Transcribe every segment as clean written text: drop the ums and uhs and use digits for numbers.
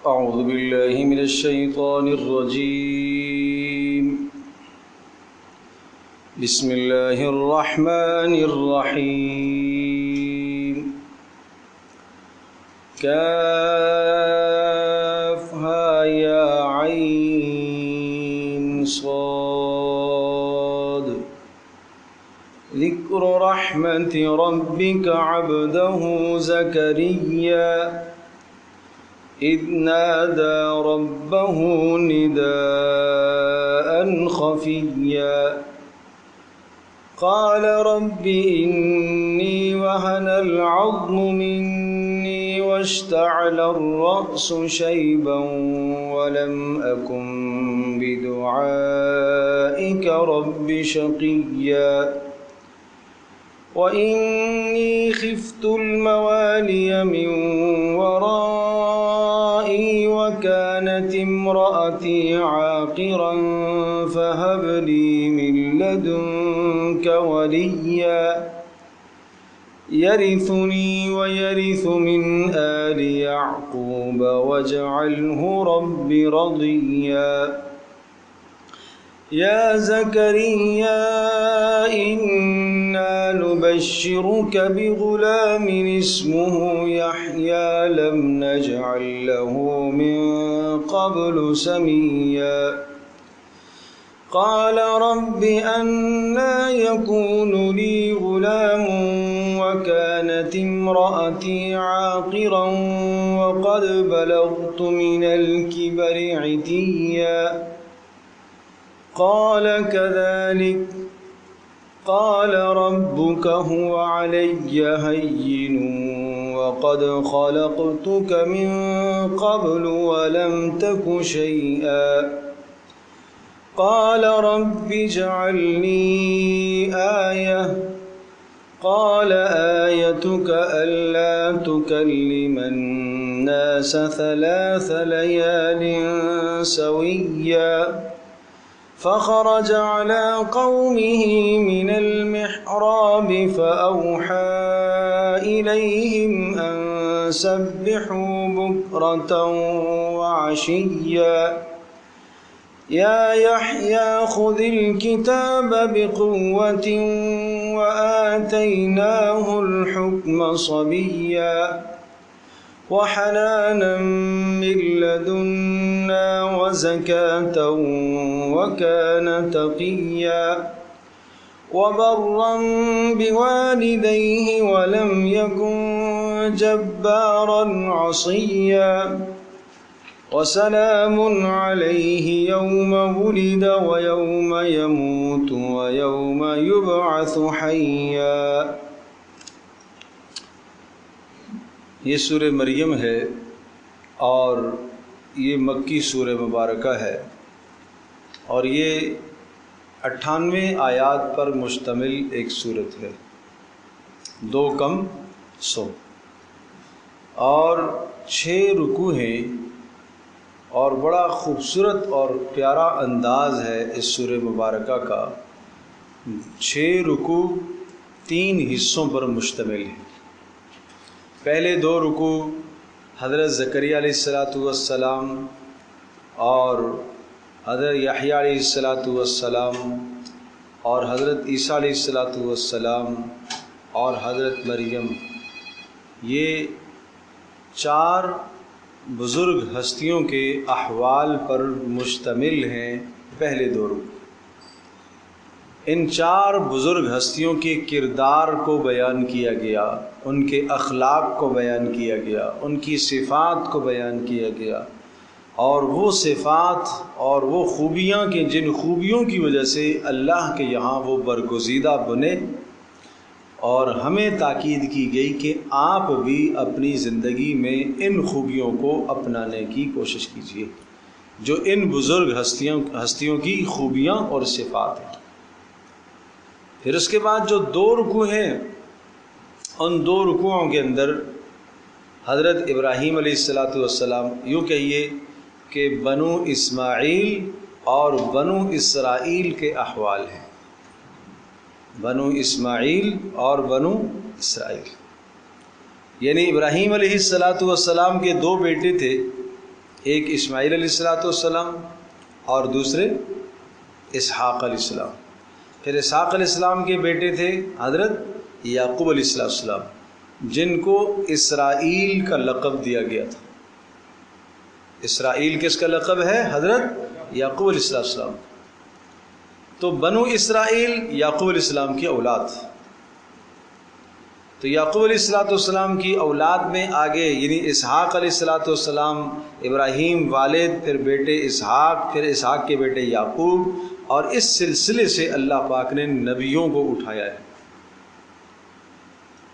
أعوذ بالله من الشيطان الرجيم. بسم الله الرحمن الرحيم. كافها يا عين صاد. ذكر رحمة ربك عبده زكريا إذ نادى ربه نداء خفيا قال رب إني وهن العظم مني واشتعل الرأس شيبا ولم أكن بدعائك رب شقيا وإني خفت الموالي من ورائي وكانت امرأتي عاقرا فهب لي من لدنك وليا يرثني ويرث من آل يعقوب واجعله رب رضيا يا زكريا إنا نبشرك بغلام اسمه يحيى لم نجعل له من قبل سميا قال رب أنى يكون لي غلام وكانت امرأتي عاقرا وقد بلغت من الكبر عتيا قال كذلك قال ربك هو علي هين وقد خلقتك من قبل ولم تك شيئا قال رب اجعل لي آية قال آيتك ألا تكلم الناس 3 ليال سويا فخرج على قومه من المحراب فأوحى إليهم أن سبحوا بكرة وعشيا يا يحيى خذ الكتاب بقوة وآتيناه الحكم صبيا وحنانا من لدنا وزكاة وكان تقيا وبرا بوالديه ولم يكن جبارا عصيا وسلام عليه يوم ولد ويوم يموت ويوم يبعث حيا. یہ سورہ مریم ہے اور یہ مکی سورہ مبارکہ ہے اور یہ 98 آیات پر مشتمل ایک سورت ہے، 2 کم 100 اور 6 رکوع ہیں اور بڑا خوبصورت اور پیارا انداز ہے اس سورہ مبارکہ کا. 6 رکوع 3 حصوں پر مشتمل ہیں. پہلے 2 رکوع حضرت زکریا علیہ السلام اور حضرت یحییٰ علیہ السلام اور حضرت عیسیٰ علیہ السلام اور حضرت مریم، یہ 4 بزرگ ہستیوں کے احوال پر مشتمل ہیں. پہلے 2 رکوع ان 4 بزرگ ہستیوں کے کردار کو بیان کیا گیا، ان کے اخلاق کو بیان کیا گیا، ان کی صفات کو بیان کیا گیا اور وہ صفات اور وہ خوبیاں کہ جن خوبیوں کی وجہ سے اللہ کے یہاں وہ برگزیدہ بنے، اور ہمیں تاکید کی گئی کہ آپ بھی اپنی زندگی میں ان خوبیوں کو اپنانے کی کوشش کیجیے جو ان بزرگ ہستیوں کی خوبیاں اور صفات ہیں. پھر اس کے بعد جو 2 رکوع ہیں ان 2 رکوعوں کے اندر حضرت ابراہیم علیہ السلام، یوں کہیے کہ بنو اسماعیل اور بنو اسرائیل کے احوال ہیں. بنو اسماعیل اور بنو اسرائیل، یعنی ابراہیم علیہ السلام کے 2 بیٹے تھے، ایک اسماعیل علیہ السلام اور دوسرے اسحاق علیہ السلام۔ پھر اسحاق علیہ السلام کے بیٹے تھے حضرت یعقوب علیہ السلام، جن کو اسرائیل کا لقب دیا گیا تھا۔ اسرائیل کس کا لقب ہے؟ حضرت یعقوب علیہ السلام۔ تو بنو اسرائیل یعقوب علیہ السلام کی اولاد، تو یعقوب علیہ السلام کی اولاد میں آگے یعنی اسحاق علیہ السلام، ابراہیم والد، پھر بیٹے اسحاق، پھر اسحاق کے بیٹے یعقوب، اور اس سلسلے سے اللہ پاک نے نبیوں کو اٹھایا ہے۔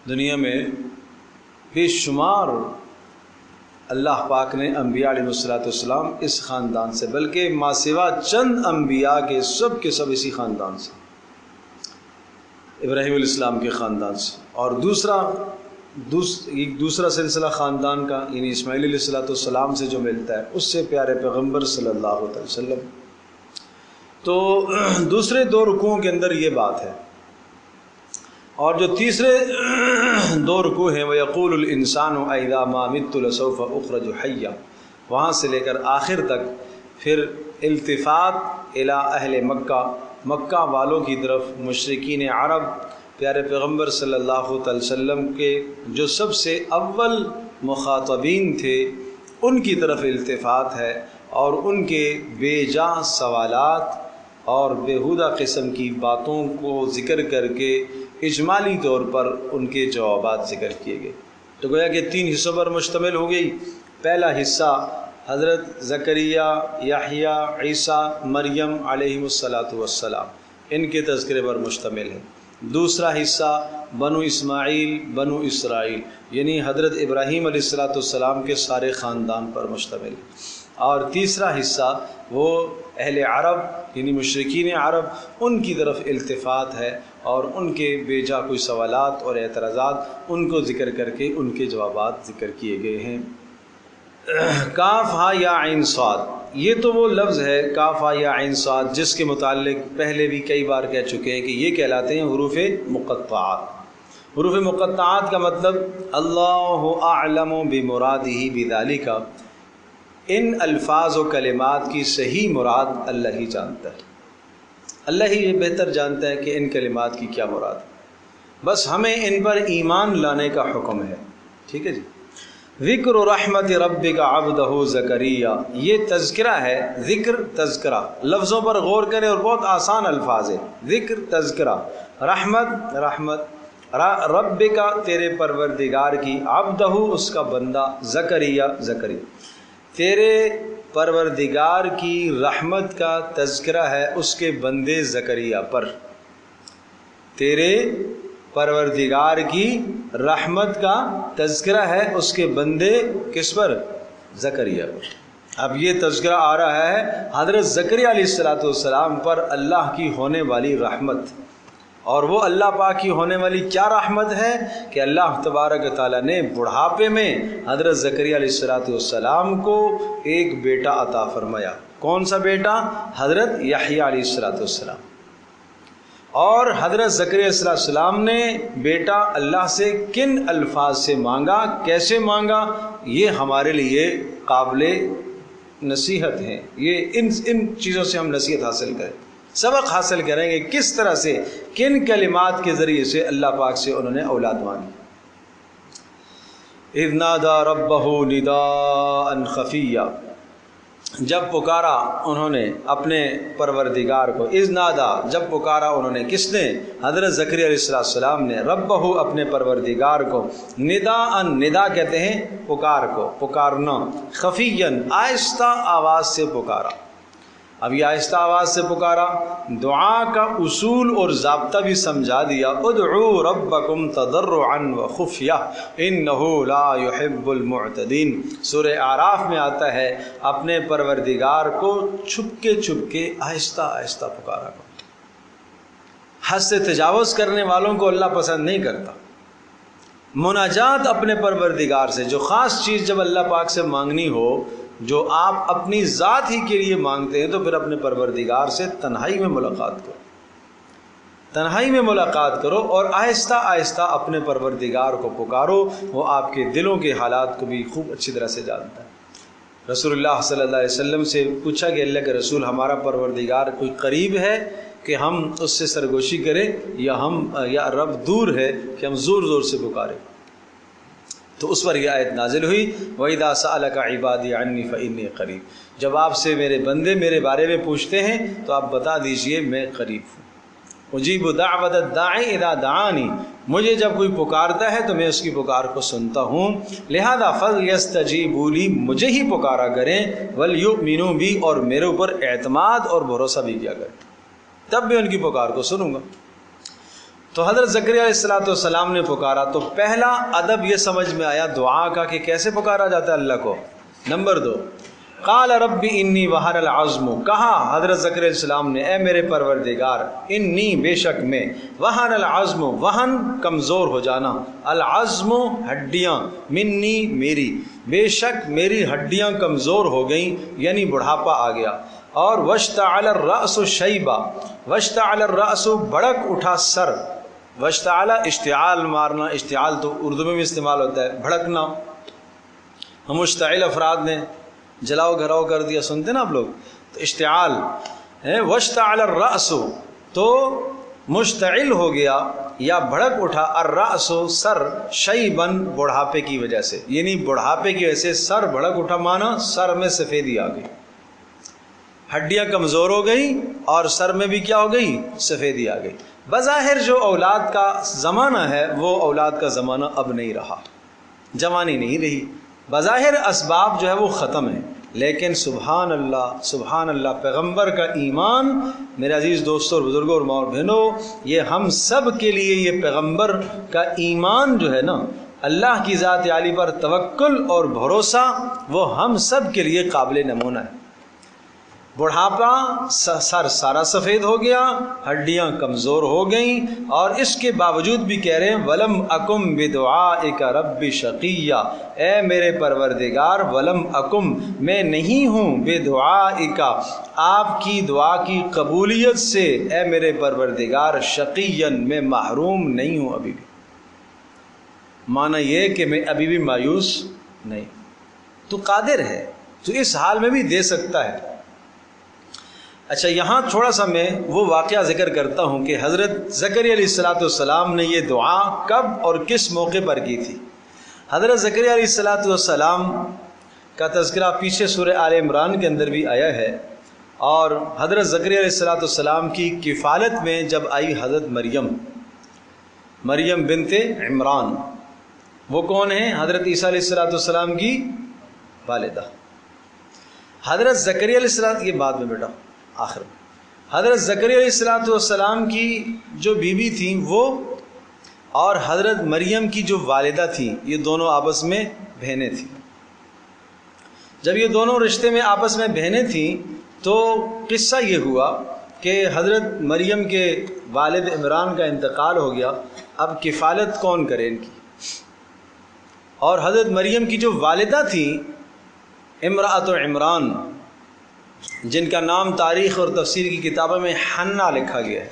دنیا میں بے شمار اللہ پاک نے انبیاء علیہ السلام اس خاندان سے، بلکہ ما سوا چند انبیاء کے سب اسی خاندان سے، ابراہیم علیہ السلام کے خاندان سے، اور دوسرا سلسلہ خاندان کا یعنی اسماعیل علیہ السلام سے جو ملتا ہے اس سے پیارے پیغمبر صلی اللہ علیہ وسلم۔ تو دوسرے دو رکوعوں کے اندر یہ بات ہے، اور جو تیسرے دو رکوع ہیں وَيَقُولُ الْإِنسَانُ أَإِذَا مَا مِتُّ لَسَوْفَ أُخْرَجُ حَيًّا، وہاں سے لے کر آخر تک پھر التفات الی اہل مکہ، مکہ والوں کی طرف، مشرکین عرب، پیارے پیغمبر صلی اللہ علیہ وسلم کے جو سب سے اول مخاطبین تھے ان کی طرف التفات ہے، اور ان کے بے جا سوالات اور بیہودہ قسم کی باتوں کو ذکر کر کے اجمالی طور پر ان کے جوابات ذکر کیے گئے۔ تو گویا کہ 3 حصوں پر مشتمل ہو گئی۔ پہلا حصہ حضرت زکریا، یحییٰ، عیسیٰ، مریم علیہم السلام ان کے تذکرے پر مشتمل ہے۔ دوسرا حصہ بنو اسماعیل، بنو اسرائیل یعنی حضرت ابراہیم علیہ السلام کے سارے خاندان پر مشتمل ہے۔ اور تیسرا حصہ وہ اہل عرب یعنی مشرکین عرب، ان کی طرف التفات ہے، اور ان کے بے جا کوئی سوالات اور اعتراضات ان کو ذکر کر کے ان کے جوابات ذکر کیے گئے ہیں۔ کاف ہا یا عین صاد، یہ تو وہ لفظ ہے کاف ہا یا عین صاد جس کے متعلق پہلے بھی کئی بار کہہ چکے ہیں کہ یہ کہلاتے ہیں حروف مقطعات۔ حروف مقطعات کا مطلب اللہ اعلم بمرادہ بذالک، ان الفاظ و کلمات کی صحیح مراد اللہ ہی جانتا ہے، اللہ ہی یہ بہتر جانتا ہے کہ ان کلمات کی کیا مراد ہے، بس ہمیں ان پر ایمان لانے کا حکم ہے۔ ٹھیک ہے جی۔ ذکر رحمت ربک عبدہ زکریا، یہ تذکرہ ہے، ذکر تذکرہ، لفظوں پر غور کریں اور بہت آسان الفاظ ہے۔ ذکر تذکرہ، رحمت رحمت، ربک تیرے پروردگار کی، عبدہ اس کا بندہ، زکریا زکریا، تیرے پروردگار کی رحمت کا تذکرہ ہے اس کے بندے زکریا پر، تیرے پروردگار کی رحمت کا تذکرہ ہے اس کے بندے کس پر؟ زکریا پر۔ اب یہ تذکرہ آ رہا ہے حضرت زکریا علیہ السلام پر اللہ کی ہونے والی رحمت، اور وہ اللہ پاک کی ہونے والی کیا رحمت ہے کہ اللہ تبارک تعالیٰ نے بڑھاپے میں حضرت زکریا علیہ السلام کو ایک بیٹا عطا فرمایا۔ کون سا بیٹا؟ حضرت یحییٰ علیہ السلام۔ اور حضرت زکریا علیہ السلام نے بیٹا اللہ سے کن الفاظ سے مانگا، کیسے مانگا، یہ ہمارے لیے قابل نصیحت ہیں۔ یہ ان چیزوں سے ہم نصیحت حاصل کریں، سبق حاصل کریں گے کس طرح سے، کن کلمات کے ذریعے سے اللہ پاک سے انہوں نے اولاد مانگی۔ اذ نادى ربه نداء خفیا، جب پکارا انہوں نے اپنے پروردگار کو، اذ نادا جب پکارا انہوں نے، کس نے؟ حضرت زکریا علیہ السلام نے، ربہ اپنے پروردگار کو، نداء، ندا کہتے ہیں پکار کو، پکارنا، خفیا آہستہ آواز سے پکارا۔ اب یہ آہستہ آواز سے پکارا، دعا کا اصول اور ضابطہ بھی سمجھا دیا۔ ادعوا ربکم تضرعا وخفیہ انہ لا یحب المعتدین، سورہ اعراف میں آتا ہے اپنے پروردگار کو چھپ کے آہستہ آہستہ پکارا کرو۔ حد سے تجاوز کرنے والوں کو اللہ پسند نہیں کرتا۔ مناجات اپنے پروردگار سے، جو خاص چیز جب اللہ پاک سے مانگنی ہو، جو آپ اپنی ذات ہی کے لیے مانگتے ہیں، تو پھر اپنے پروردگار سے تنہائی میں ملاقات کرو، تنہائی میں ملاقات کرو، اور آہستہ آہستہ اپنے پروردگار کو پکارو۔ وہ آپ کے دلوں کے حالات کو بھی خوب اچھی طرح سے جانتا ہے۔ رسول اللہ صلی اللہ علیہ وسلم سے پوچھا کہ اللہ کے رسول ہمارا پروردگار کوئی قریب ہے کہ ہم اس سے سرگوشی کریں یا رب دور ہے کہ ہم زور زور سے پکاریں؟ تو اس پر یہ آیت نازل ہوئی وَإِذَا سَأَلَكَ عِبَادِي عَنِّي فَإِنِّي قَرِيب، جب آپ سے میرے بندے میرے بارے میں پوچھتے ہیں تو آپ بتا دیجئے میں قریب ہوں۔ اجیب دعوت الداعی اذا دعانی، مجھے جب کوئی پکارتا ہے تو میں اس کی پکار کو سنتا ہوں، لہذا فلیستجیبوا لی، مجھے ہی پکارا کریں، ولیؤمنوا بی، اور میرے اوپر اعتماد اور بھروسہ بھی کیا کریں، تب میں ان کی پکار کو سنوں گا۔ تو حضرت زکریا علیہ السلام نے پکارا تو پہلا ادب یہ سمجھ میں آیا دعا کا کہ کیسے پکارا جاتا ہے اللہ کو۔ نمبر 2، قال رب انی وہن العظم، کہا حضرت زکریا علیہ السلام نے اے میرے پروردگار، انی بے شک میں، وہن العظم، وہن کمزور ہو جانا، العظم ہڈیاں، منی میری، بے شک میری ہڈیاں کمزور ہو گئیں، یعنی بڑھاپا آ گیا، اور واشتعل الرأس شیبہ، واشتعل الرأس بھڑک اٹھا سر، واشتعل اشتعال مارنا، اشتعال تو اردو میں بھی استعمال ہوتا ہے بھڑکنا، ہم مشتعل افراد نے جلاؤ گھراؤ کر دیا، سنتے نا آپ لوگ، تو اشتعال ہے۔ واشتعل الرأس، تو مشتعل ہو گیا یا بھڑک اٹھا، الرأس سر، شیبن بڑھاپے کی وجہ سے، یعنی بڑھاپے کی وجہ سے سر بھڑک اٹھا، مانا سر میں سفیدی آ گئی، ہڈیاں کمزور ہو گئی اور سر میں بھی کیا ہو گئی، سفیدی آ گئی۔ بظاہر جو اولاد کا زمانہ ہے وہ اولاد کا زمانہ اب نہیں رہا، جوانی نہیں رہی، بظاہر اسباب جو ہے وہ ختم ہے، لیکن سبحان اللہ پیغمبر کا ایمان، میرے عزیز دوستوں اور بزرگوں اور ماں اور بہنوں، یہ ہم سب کے لیے، یہ پیغمبر کا ایمان جو ہے نا، اللہ کی ذات عالی پر توکل اور بھروسہ، وہ ہم سب کے لیے قابل نمونہ ہے۔ بڑھاپا، سر سارا سفید ہو گیا، ہڈیاں کمزور ہو گئیں، اور اس کے باوجود بھی کہہ رہے ہیں وَلَمْ أَكُمْ بِدُعَائِكَ رَبِّ شَقِيًّا، اے میرے پروردگار، وَلَمْ أَكُمْ، میں نہیں ہوں، بِدُعَائِكَ، آپ کی دعا کی قبولیت سے، اے میرے پروردگار، شقیًّا، میں محروم نہیں ہوں ابھی بھی، معنی یہ کہ میں ابھی بھی مایوس نہیں، تو قادر ہے، تو اس حال میں بھی دے سکتا ہے۔ اچھا، یہاں تھوڑا سا میں وہ واقعہ ذکر کرتا ہوں کہ حضرت زکریا علیہ السلام نے یہ دعا کب اور کس موقع پر کی تھی۔ حضرت زکریا علیہ السلام کا تذکرہ پیچھے سورہ آل عمران کے اندر بھی آیا ہے، اور حضرت زکریا علیہ السلام کی کفالت میں جب آئی حضرت مریم بنت عمران، وہ کون ہیں؟ حضرت عیسیٰ علیہ السلام کی والدہ۔ حضرت زکریا علیہ السلام، یہ بعد میں بیٹا آخر میں، حضرت زکریا علیہ السلام کی جو بیوی تھیں وہ، اور حضرت مریم کی جو والدہ تھیں، یہ دونوں آپس میں بہنیں تھیں۔ جب یہ دونوں رشتے میں آپس میں بہنیں تھیں تو قصہ یہ ہوا کہ حضرت مریم کے والد عمران کا انتقال ہو گیا، اب کفالت کون کرے ان کی؟ اور حضرت مریم کی جو والدہ تھیں امرأۃ عمران، جن کا نام تاریخ اور تفسیر کی کتابوں میں حنہ لکھا گیا ہے،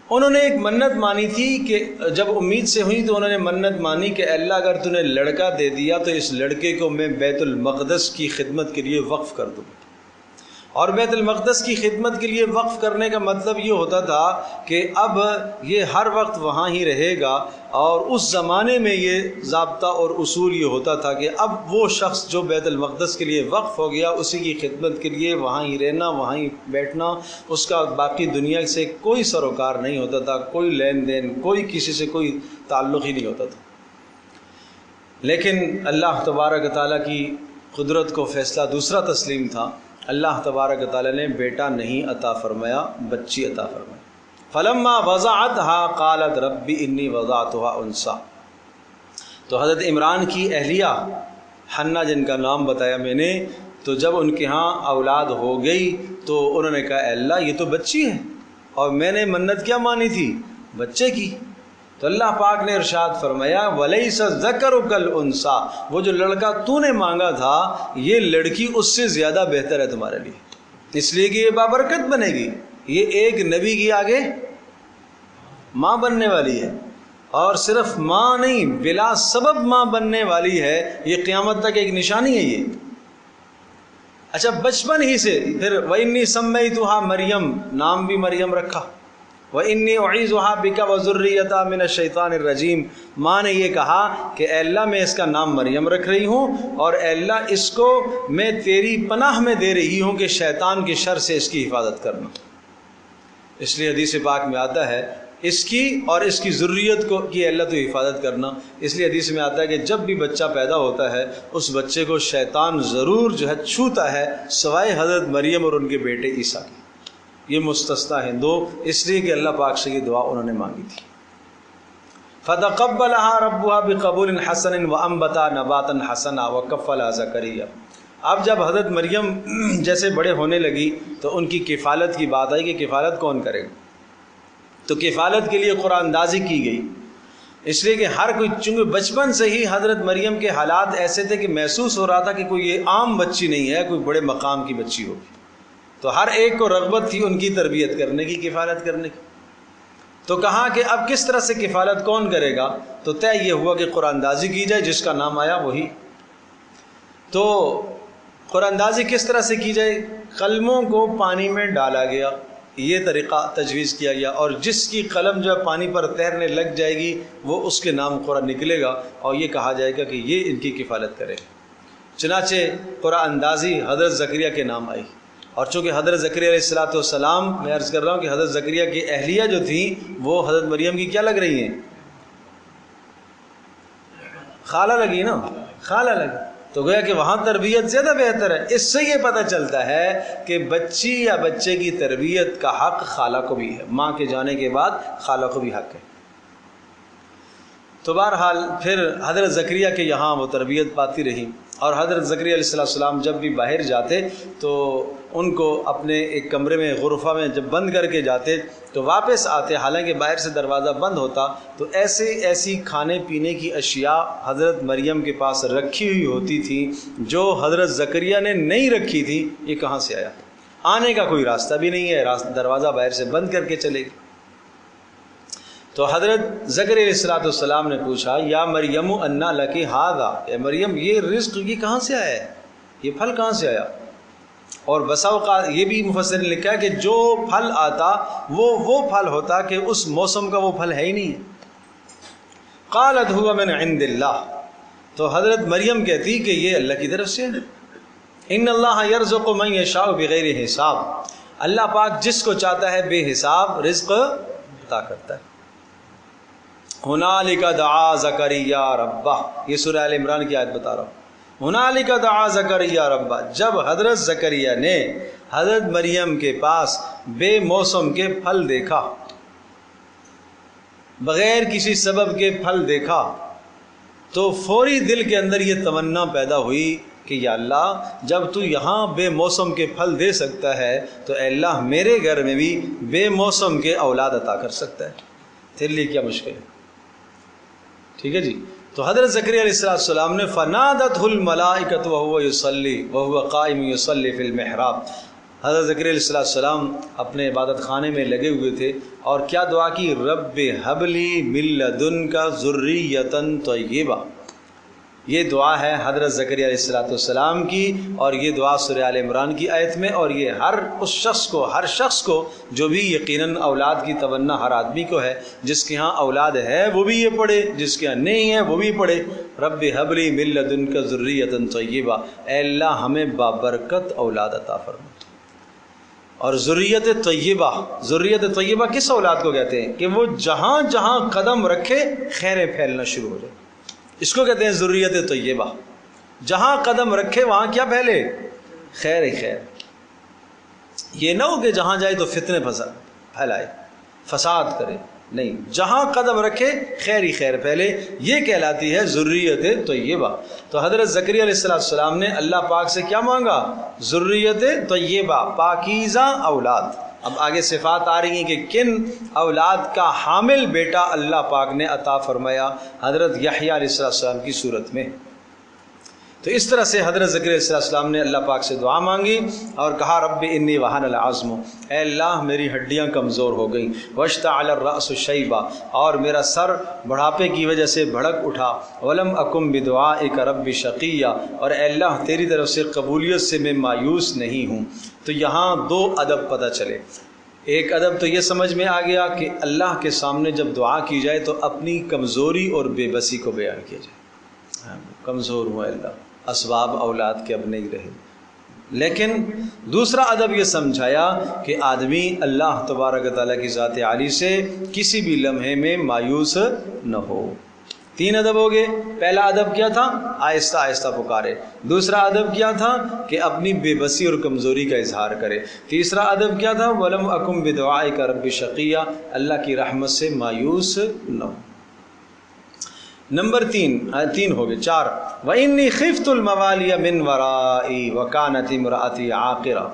انہوں نے ایک منت مانی تھی کہ جب امید سے ہوئی تو انہوں نے منت مانی کہ اللہ اگر تو نے لڑکا دے دیا تو اس لڑکے کو میں بیت المقدس کی خدمت کے لیے وقف کر دوں۔ اور بیت المقدس کی خدمت کے لیے وقف کرنے کا مطلب یہ ہوتا تھا کہ اب یہ ہر وقت وہاں ہی رہے گا، اور اس زمانے میں یہ ضابطہ اور اصول یہ ہوتا تھا کہ اب وہ شخص جو بیت المقدس کے لیے وقف ہو گیا، اسی کی خدمت کے لیے وہاں ہی رہنا، وہاں ہی بیٹھنا، اس کا باقی دنیا سے کوئی سروکار نہیں ہوتا تھا، کوئی لین دین، کوئی کسی سے کوئی تعلق ہی نہیں ہوتا تھا۔ لیکن اللہ تبارک و تعالیٰ کی قدرت کو فیصلہ دوسرا تسلیم تھا، اللہ تبارک و تعالیٰ نے بیٹا نہیں عطا فرمایا، بچی عطا فرمائی۔ فلما وضعتها قالت رب انی وضعتها انثی، تو حضرت عمران کی اہلیہ حنہ، جن کا نام بتایا میں نے، تو جب ان کے ہاں اولاد ہو گئی تو انہوں نے کہا اے اللہ یہ تو بچی ہے، اور میں نے منت کیا مانی تھی؟ بچے کی۔ تو اللہ پاک نے ارشاد فرمایا وَلَيْسَ الذَّكَرُ كَالْأُنثىٰ، وہ جو لڑکا تو نے مانگا تھا یہ لڑکی اس سے زیادہ بہتر ہے تمہارے لیے، اس لیے کہ یہ بابرکت بنے گی، یہ ایک نبی کی آگے ماں بننے والی ہے، اور صرف ماں نہیں، بلا سبب ماں بننے والی ہے، یہ قیامت تک ایک نشانی ہے۔ یہ اچھا بچپن ہی سے پھر وَإِنِّي سَمَّيْتُهَا مریم، نام بھی مریم رکھا. وَإِنِّي أُعِيذُهَا بِكَ وَذُرِّيَّتَهَا مِنَ الشَّيْطَانِ الرَّجِيمِ. ماں نے یہ کہا کہ اے اللہ میں اس کا نام مریم رکھ رہی ہوں اور اے اللہ اس کو میں تیری پناہ میں دے رہی ہوں کہ شیطان کے شر سے اس کی حفاظت کرنا. اس لیے حدیث پاک میں آتا ہے اس کی اور اس کی ذریت کو کہ اللہ تو حفاظت کرنا. اس لیے حدیث میں آتا ہے کہ جب بھی بچہ پیدا ہوتا ہے اس بچے کو شیطان ضرور جو ہے چھوتا ہے سوائے حضرت مریم اور ان کے بیٹے عیسیٰ کی. یہ مستثنیٰ ہیں دو، اس لیے کہ اللہ پاک سے یہ دعا انہوں نے مانگی تھی. فَتَقَبَّلَهَا رَبُّهَا بِقَبُولٍ حَسَنٍ وَأَنبَتَ نَبَاتًا حَسَنًا وَكَفَّلَهَا زَكَرِيَّا. اب جب حضرت مریم جیسے بڑے ہونے لگی تو ان کی کفالت کی بات آئی کہ کفالت کون کرے گا. تو کفالت کے لیے قرآن اندازی کی گئی، اس لیے کہ ہر کوئی چونکہ بچپن سے ہی حضرت مریم کے حالات ایسے تھے کہ محسوس ہو رہا تھا کہ کوئی یہ عام بچی نہیں ہے، کوئی بڑے مقام کی بچی ہوگی. تو ہر ایک کو رغبت تھی ان کی تربیت کرنے کی، کفالت کرنے کی. تو کہا کہ اب کس طرح سے کفالت کون کرے گا، تو طے یہ ہوا کہ قرآن اندازی کی جائے، جس کا نام آیا وہی. تو قرآن اندازی کس طرح سے کی جائے؟ قلموں کو پانی میں ڈالا گیا، یہ طریقہ تجویز کیا گیا، اور جس کی قلم جو ہے پانی پر تیرنے لگ جائے گی وہ اس کے نام قرآن نکلے گا اور یہ کہا جائے گا کہ یہ ان کی کفالت کرے. چنانچہ قرآن اندازی حضرت زکریا کے نام آئی. اور چونکہ حضرت زکریا علیہ السلام، میں عرض کر رہا ہوں کہ حضرت زکریا کی اہلیہ جو تھیں وہ حضرت مریم کی کیا لگ رہی ہیں؟ خالہ لگی نا، خالہ لگی. تو گویا کہ وہاں تربیت زیادہ بہتر ہے. اس سے یہ پتہ چلتا ہے کہ بچی یا بچے کی تربیت کا حق خالہ کو بھی ہے، ماں کے جانے کے بعد خالہ کو بھی حق ہے. تو بہرحال پھر حضرت زکریا کے یہاں وہ تربیت پاتی رہی. اور حضرت زکریا علیہ السلام جب بھی باہر جاتے تو ان کو اپنے ایک کمرے میں غرفہ میں جب بند کر کے جاتے تو واپس آتے، حالانکہ باہر سے دروازہ بند ہوتا تو ایسی کھانے پینے کی اشیاء حضرت مریم کے پاس رکھی ہوئی ہوتی تھی جو حضرت زکریا نے نہیں رکھی تھی. یہ کہاں سے آیا؟ آنے کا کوئی راستہ بھی نہیں ہے، دروازہ باہر سے بند کر کے چلے گئے. تو حضرت زکریا علیہ السلام نے پوچھا یا مریم انا لکی ھذا، اے مریم یہ رزق یہ کہاں سے آیا ہے، یہ پھل کہاں سے آیا؟ اور بسا اوقات یہ بھی مفسر نے لکھا ہے کہ جو پھل آتا وہ پھل ہوتا کہ اس موسم کا وہ پھل ہے ہی نہیں. قالت هو من عند اللہ، تو حضرت مریم کہتی کہ یہ اللہ کی طرف سے ہے. ان اللہ یرزق من یشاء بغیر حساب، اللہ پاک جس کو چاہتا ہے بے حساب رزق عطا کرتا ہے. ہنالک دعا زکریا ربہ، یہ سورہ آل عمران کی آیت بتا رہا ہوں. ہنالک دعا زکریا ربہ، جب حضرت زکریا نے حضرت مریم کے پاس بے موسم کے پھل دیکھا، بغیر کسی سبب کے پھل دیکھا، تو فوری دل کے اندر یہ تمنا پیدا ہوئی کہ یا اللہ جب تو یہاں بے موسم کے پھل دے سکتا ہے تو اے اللہ میرے گھر میں بھی بے موسم کے اولاد عطا کر سکتا ہے، تیرے لیے کیا مشکل ہے. ٹھیک ہے جی. تو حضرت زکریا علیہ السلام نے فنادتہ الملائکۃ وہو یصلی وہو قائم یصلی فی المحراب، حضرت زکریا علیہ السلام اپنے عبادت خانے میں لگے ہوئے تھے اور کیا دعا کی؟ رب ھب لی من لدنک ذریۃ طیبہ. یہ دعا ہے حضرت زکریا علیہ السلام کی اور یہ دعا سورہ آل عمران کی آیت میں. اور یہ ہر شخص کو جو بھی یقیناً اولاد کی تمنا ہر آدمی کو ہے، جس کے ہاں اولاد ہے وہ بھی یہ پڑھے، جس کے ہاں نہیں ہے وہ بھی پڑھے. رب ھب لی من لدنک ذریۃ طیبہ، اے اللہ ہمیں بابرکت اولاد عطا فرما. اور ذریت طیبہ کس اولاد کو کہتے ہیں؟ کہ وہ جہاں جہاں قدم رکھے خیریں پھیلنا شروع ہو جائے، اس کو کہتے ہیں ذریت طیبہ. جہاں قدم رکھے وہاں کیا پھیلے؟ خیر ہی خیر. یہ نہ ہو کہ جہاں جائے تو فتنے پھیلائے، فساد کرے، نہیں، جہاں قدم رکھے خیر ہی خیر پھیلے، یہ کہلاتی ہے ذریت طیبہ. تو حضرت زکریا علیہ السلام نے اللہ پاک سے کیا مانگا؟ ذریت طیبہ، پاکیزہ اولاد. اب آگے صفات آ رہی ہیں کہ کن اولاد کا حامل بیٹا اللہ پاک نے عطا فرمایا حضرت یحییٰ علیہ السلام کی صورت میں. تو اس طرح سے حضرت زکریا علیہ السلام نے اللہ پاک سے دعا مانگی اور کہا رب انی وہن العظم، اے اللہ میری ہڈیاں کمزور ہو گئیں، واشتعل الرأس شیبا، اور میرا سر بڑھاپے کی وجہ سے بھڑک اٹھا، ولم اکم بدعائک رب شقیا، اور اے اللہ تیری طرف سے قبولیت سے میں مایوس نہیں ہوں۔ تو یہاں دو ادب پتہ چلے۔ ایک ادب تو یہ سمجھ میں آ گیا کہ اللہ کے سامنے جب دعا کی جائے تو اپنی کمزوری اور بے بسی کو بیان کیا جائے، کمزور ہوں اللہ، اسباب اولاد کے اب نہیں رہے۔ لیکن دوسرا ادب یہ سمجھایا کہ آدمی اللہ تبارک و تعالیٰ کی ذات عالی سے کسی بھی لمحے میں مایوس نہ ہو۔ تین ادب ہو گئے۔ پہلا ادب کیا تھا؟ آہستہ آہستہ پکارے۔ دوسرا ادب کیا تھا؟ کہ اپنی بے بسی اور کمزوری کا اظہار کرے۔ تیسرا ادب کیا تھا؟ وَلَمْ أَكُمْ بِدُعَائِكَ رَبِّ شَقِيًّا، اللہ کی رحمت سے مایوس نہ ہو۔ نمبر تین ہو گئے۔ چار، وَإِنِّي خِفْتُ الْمَوَالِيَ مِنْ وَرَائِي وَكَانَتِ امْرَأَتِي عَاقِرًا۔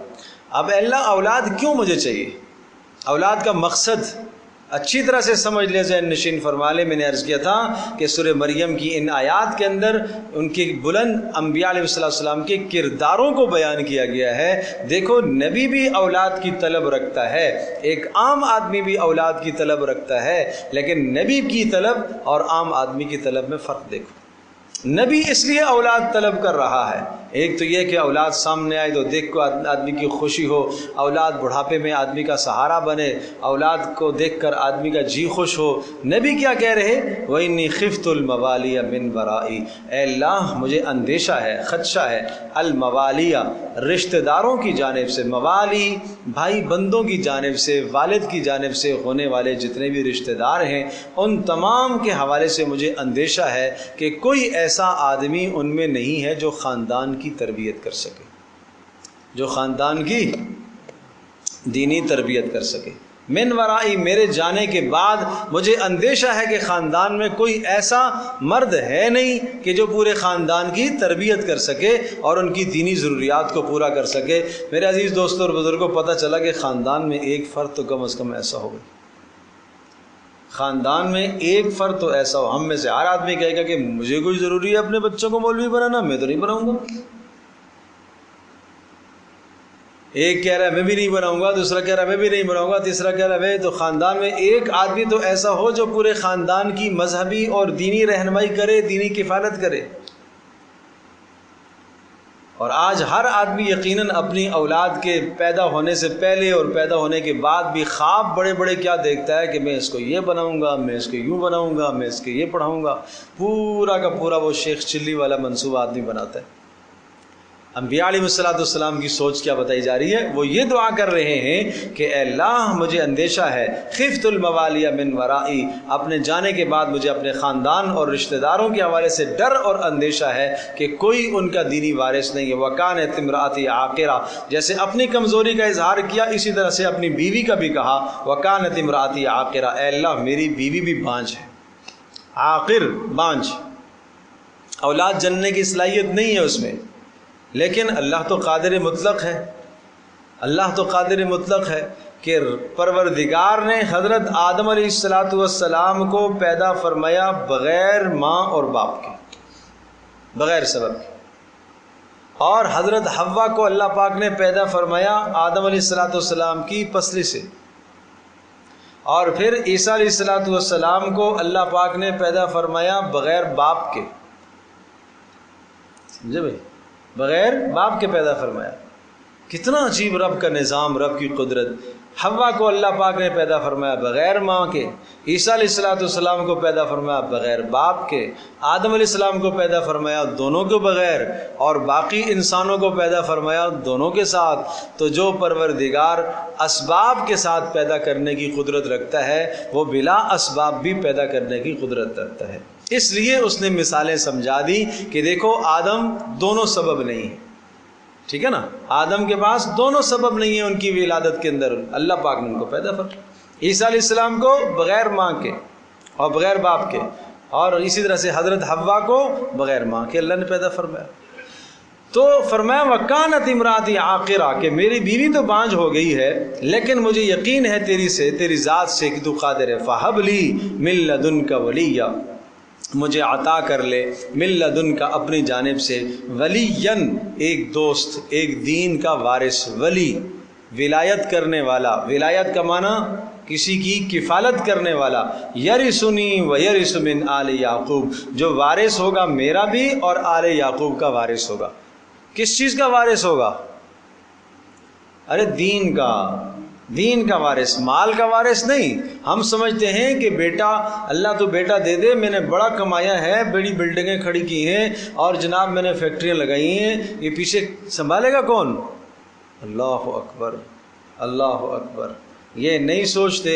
اب اللہ اولاد کیوں مجھے چاہیے؟ اولاد کا مقصد اچھی طرح سے سمجھ لے، ذہن نشین فرما لے۔ میں نے عرض کیا تھا کہ سورہ مریم کی ان آیات کے اندر ان کے بلند انبیاء علیہ السلام کے کرداروں کو بیان کیا گیا ہے۔ دیکھو، نبی بھی اولاد کی طلب رکھتا ہے، ایک عام آدمی بھی اولاد کی طلب رکھتا ہے، لیکن نبی کی طلب اور عام آدمی کی طلب میں فرق دیکھو۔ نبی اس لیے اولاد طلب کر رہا ہے، ایک تو یہ کہ اولاد سامنے آئے تو دیکھ کو آدمی کی خوشی ہو، اولاد بڑھاپے میں آدمی کا سہارا بنے، اولاد کو دیکھ کر آدمی کا جی خوش ہو۔ نبی کیا کہہ رہے؟ وَإِنِّي خِفْتُ الْمَوَالِيَ مِنْ وَرَائِي، اے اللہ مجھے اندیشہ ہے، خدشہ ہے، الموالیہ رشتہ داروں کی جانب سے، موالی بھائی بندوں کی جانب سے، والد کی جانب سے ہونے والے جتنے بھی رشتہ دار ہیں ان تمام کے حوالے سے مجھے اندیشہ ہے کہ کوئی ایسا آدمی ان میں نہیں ہے جو خاندان کی تربیت کر سکے، جو خاندان کی دینی تربیت کر سکے۔ من ورائی، میرے جانے کے بعد مجھے اندیشہ ہے کہ خاندان میں کوئی ایسا مرد ہے نہیں کہ جو پورے خاندان کی تربیت کر سکے اور ان کی دینی ضروریات کو پورا کر سکے۔ میرے عزیز دوستوں اور بزرگوں، پتہ چلا کہ خاندان میں ایک فرد تو کم از کم ایسا ہوگا، خاندان میں ایک فرد تو ایسا ہو۔ ہم میں سے ہر آدمی کہے گا کہ مجھے کوئی ضروری ہے اپنے بچوں کو مولوی بنانا، میں تو نہیں بناؤں گا۔ ایک کہہ رہا ہے میں بھی نہیں بناؤں گا، دوسرا کہہ رہا ہے میں بھی نہیں بناؤں گا، تیسرا کہہ رہا ہے میں۔ تو خاندان میں ایک آدمی تو ایسا ہو جو پورے خاندان کی مذہبی اور دینی رہنمائی کرے، دینی کفالت کرے۔ اور آج ہر آدمی یقیناً اپنی اولاد کے پیدا ہونے سے پہلے اور پیدا ہونے کے بعد بھی خواب بڑے بڑے کیا دیکھتا ہے کہ میں اس کو یہ بناؤں گا، میں اس کو یوں بناؤں گا، میں اس کو یہ پڑھاؤں گا، پورا کا پورا وہ شیخ چلی والا منصوبہ آدمی بناتا ہے۔ انبیاء علیہ السلام کی سوچ کیا بتائی جا رہی ہے؟ وہ یہ دعا کر رہے ہیں کہ اے اللہ مجھے اندیشہ ہے، خفت الموالیہ من ورائی، اپنے جانے کے بعد مجھے اپنے خاندان اور رشتہ داروں کے حوالے سے ڈر اور اندیشہ ہے کہ کوئی ان کا دینی وارث نہیں ہے۔ وکانت امراتی عاقرہ، جیسے اپنی کمزوری کا اظہار کیا اسی طرح سے اپنی بیوی کا بھی کہا، وکانت امراتی عاقرہ، اے اللہ میری بیوی بھی بانجھ ہے۔ عاقر بانجھ، اولاد جننے کی صلاحیت نہیں ہے اس میں، لیکن اللہ تو قادر مطلق ہے، اللہ تو قادر مطلق ہے کہ پروردگار نے حضرت آدم علیہ السلام کو پیدا فرمایا بغیر ماں اور باپ کے، بغیر سبب کے، اور حضرت حوا کو اللہ پاک نے پیدا فرمایا آدم علیہ السلام کی پسلی سے، اور پھر عیسیٰ علیہ السلام کو اللہ پاک نے پیدا فرمایا بغیر باپ کے، سمجھے بھائی، بغیر باپ کے پیدا فرمایا۔ کتنا عجیب رب کا نظام، رب کی قدرت۔ حوا کو اللہ پاک نے پیدا فرمایا بغیر ماں کے، عیسیٰ علیہ السلام کو پیدا فرمایا بغیر باپ کے، آدم علیہ السلام کو پیدا فرمایا دونوں کو بغیر، اور باقی انسانوں کو پیدا فرمایا دونوں کے ساتھ۔ تو جو پروردگار اسباب کے ساتھ پیدا کرنے کی قدرت رکھتا ہے وہ بلا اسباب بھی پیدا کرنے کی قدرت رکھتا ہے۔ اس لیے اس نے مثالیں سمجھا دی کہ دیکھو آدم دونوں سبب نہیں ہیں، ٹھیک ہے نا، آدم کے پاس دونوں سبب نہیں ہیں ان کی ولادت کے اندر، اللہ پاک نے ان کو پیدا فرمایا۔ عیسیٰ علیہ السلام کو بغیر ماں کے اور بغیر باپ کے، اور اسی طرح سے حضرت حوا کو بغیر ماں کے اللہ نے پیدا فرمایا۔ تو فرمایا وکانت امراتی عاقرہ، کہ میری بیوی تو بانجھ ہو گئی ہے لیکن مجھے یقین ہے تیری ذات سے کہ تو قادر ہے، فہب لی من لدنک ولیہ، مجھے عطا کر لے من لدن کا اپنی جانب سے ولین ایک دوست، ایک دین کا وارث، ولی ولایت کرنے والا، ولایت کا معنی کسی کی کفالت کرنے والا، یرثنی و یرث من آل یعقوب، جو وارث ہوگا میرا بھی اور آل یعقوب کا وارث ہوگا۔ کس چیز کا وارث ہوگا؟ ارے دین کا، دین کا وارث، مال کا وارث نہیں۔ ہم سمجھتے ہیں کہ بیٹا اللہ تو بیٹا دے دے، میں نے بڑا کمایا ہے، بڑی بلڈنگیں کھڑی کی ہیں اور جناب میں نے فیکٹریاں لگائی ہیں، یہ پیچھے سنبھالے گا کون؟ اللہ اکبر، اللہ اکبر۔ یہ نہیں سوچتے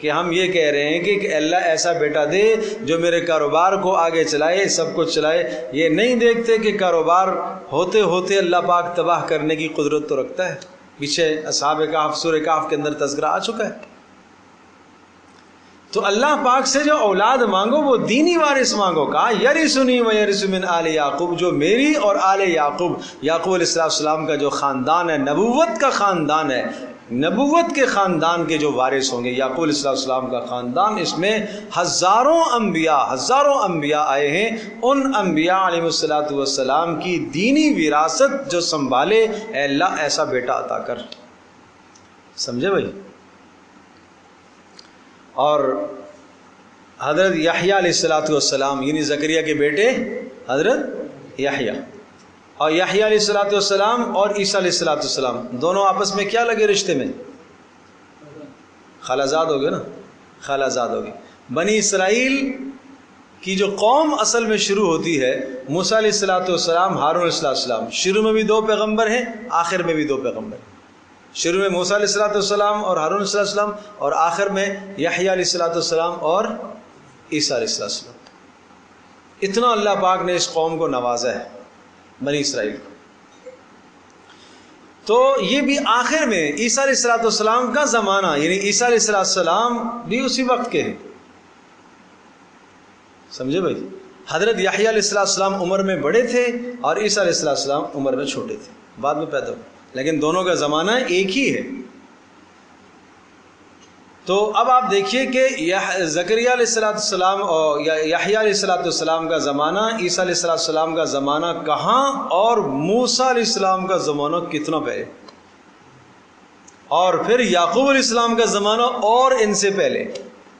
کہ ہم یہ کہہ رہے ہیں کہ اللہ ایسا بیٹا دے جو میرے کاروبار کو آگے چلائے، سب کچھ چلائے۔ یہ نہیں دیکھتے کہ کاروبار ہوتے ہوتے اللہ پاک تباہ کرنے کی قدرت تو رکھتا ہے۔ پیچھے اصحاب کہف، سورہ کہف کے اندر تذکرہ آ چکا ہے۔ تو اللہ پاک سے جو اولاد مانگو وہ دینی وارث مانگو۔ کہا یرثنی و یرث من آل یعقوب، جو میری اور آل یعقوب، یعقوب علیہ السلام کا جو خاندان ہے، نبوت کا خاندان ہے، نبوت کے خاندان کے جو وارث ہوں گے، یعقوب علیہ السلام کا خاندان، اس میں ہزاروں انبیاء آئے ہیں۔ ان انبیاء علیہ السلام کی دینی وراثت جو سنبھالے، اے اللہ ایسا بیٹا عطا کر۔ سمجھے بھائی؟ اور حضرت یحییٰ علیہ السلام یعنی زکریا کے بیٹے حضرت یحییٰ، اور یحییٰ علیہ السلام اور عیسیٰ علیہ السلام دونوں آپس میں کیا لگے رشتے میں؟ خالازاد ہو گئے نا، خالازاد ہو گئے۔ بنی اسرائیل کی جو قوم اصل میں شروع ہوتی ہے، موسیٰ علیہ السلام، ہارون علیہ السلام، شروع میں بھی دو پیغمبر ہیں، آخر میں بھی دو پیغمبر ہیں۔ شروع میں موسیٰ علیہ السلام اور ہارون علیہ السلام، اور آخر میں یحییٰ علیہ السلام اور عیسیٰ علیہ السلام۔ اتنا اللہ پاک نے اس قوم کو نوازا ہے، بنی اسرائیل کو۔ تو یہ بھی آخر میں عیسیٰ علیہ السلام کا زمانہ، یعنی عیسیٰ علیہ السلام بھی اسی وقت کے ہیں۔ سمجھے بھائی؟ حضرت یحییٰ علیہ السلام عمر میں بڑے تھے اور عیسیٰ علیہ السلام عمر میں چھوٹے تھے، بعد میں پیدا ہوئے، لیکن دونوں کا زمانہ ایک ہی ہے۔ تو اب آپ دیکھیے کہ زکریا علیہ السلام اور یحییٰ علیہ السلام کا زمانہ، عیسیٰ علیہ السلام کا زمانہ کہاں، اور موسیٰ علیہ السلام کا زمانہ کتنا پہلے، اور پھر یعقوب علیہ السلام کا زمانہ اور ان سے پہلے۔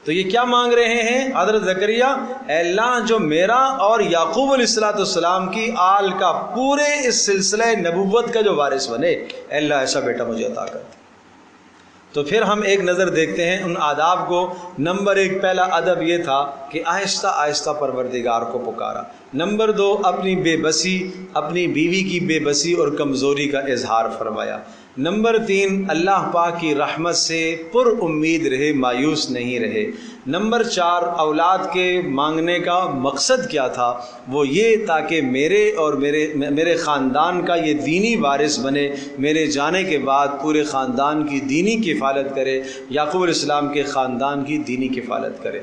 تو یہ کیا مانگ رہے ہیں حضرت زکریا؟ اے اللہ جو میرا اور یعقوب علیہ السلام کی آل کا پورے اس سلسلہ نبوت کا جو وارث بنے، اے اللہ ایسا بیٹا مجھے عطا کر دے۔ تو پھر ہم ایک نظر دیکھتے ہیں ان آداب کو۔ نمبر ایک، پہلا ادب یہ تھا کہ آہستہ آہستہ پروردگار کو پکارا۔ نمبر دو، اپنی بے بسی، اپنی بیوی کی بے بسی اور کمزوری کا اظہار فرمایا۔ نمبر تین، اللہ پاک کی رحمت سے پر امید رہے، مایوس نہیں رہے۔ نمبر چار، اولاد کے مانگنے کا مقصد کیا تھا؟ وہ یہ تاکہ میرے اور میرے خاندان کا یہ دینی وارث بنے، میرے جانے کے بعد پورے خاندان کی دینی کفالت کرے، یعقوب علیہ السلام کے خاندان کی دینی کفالت کرے۔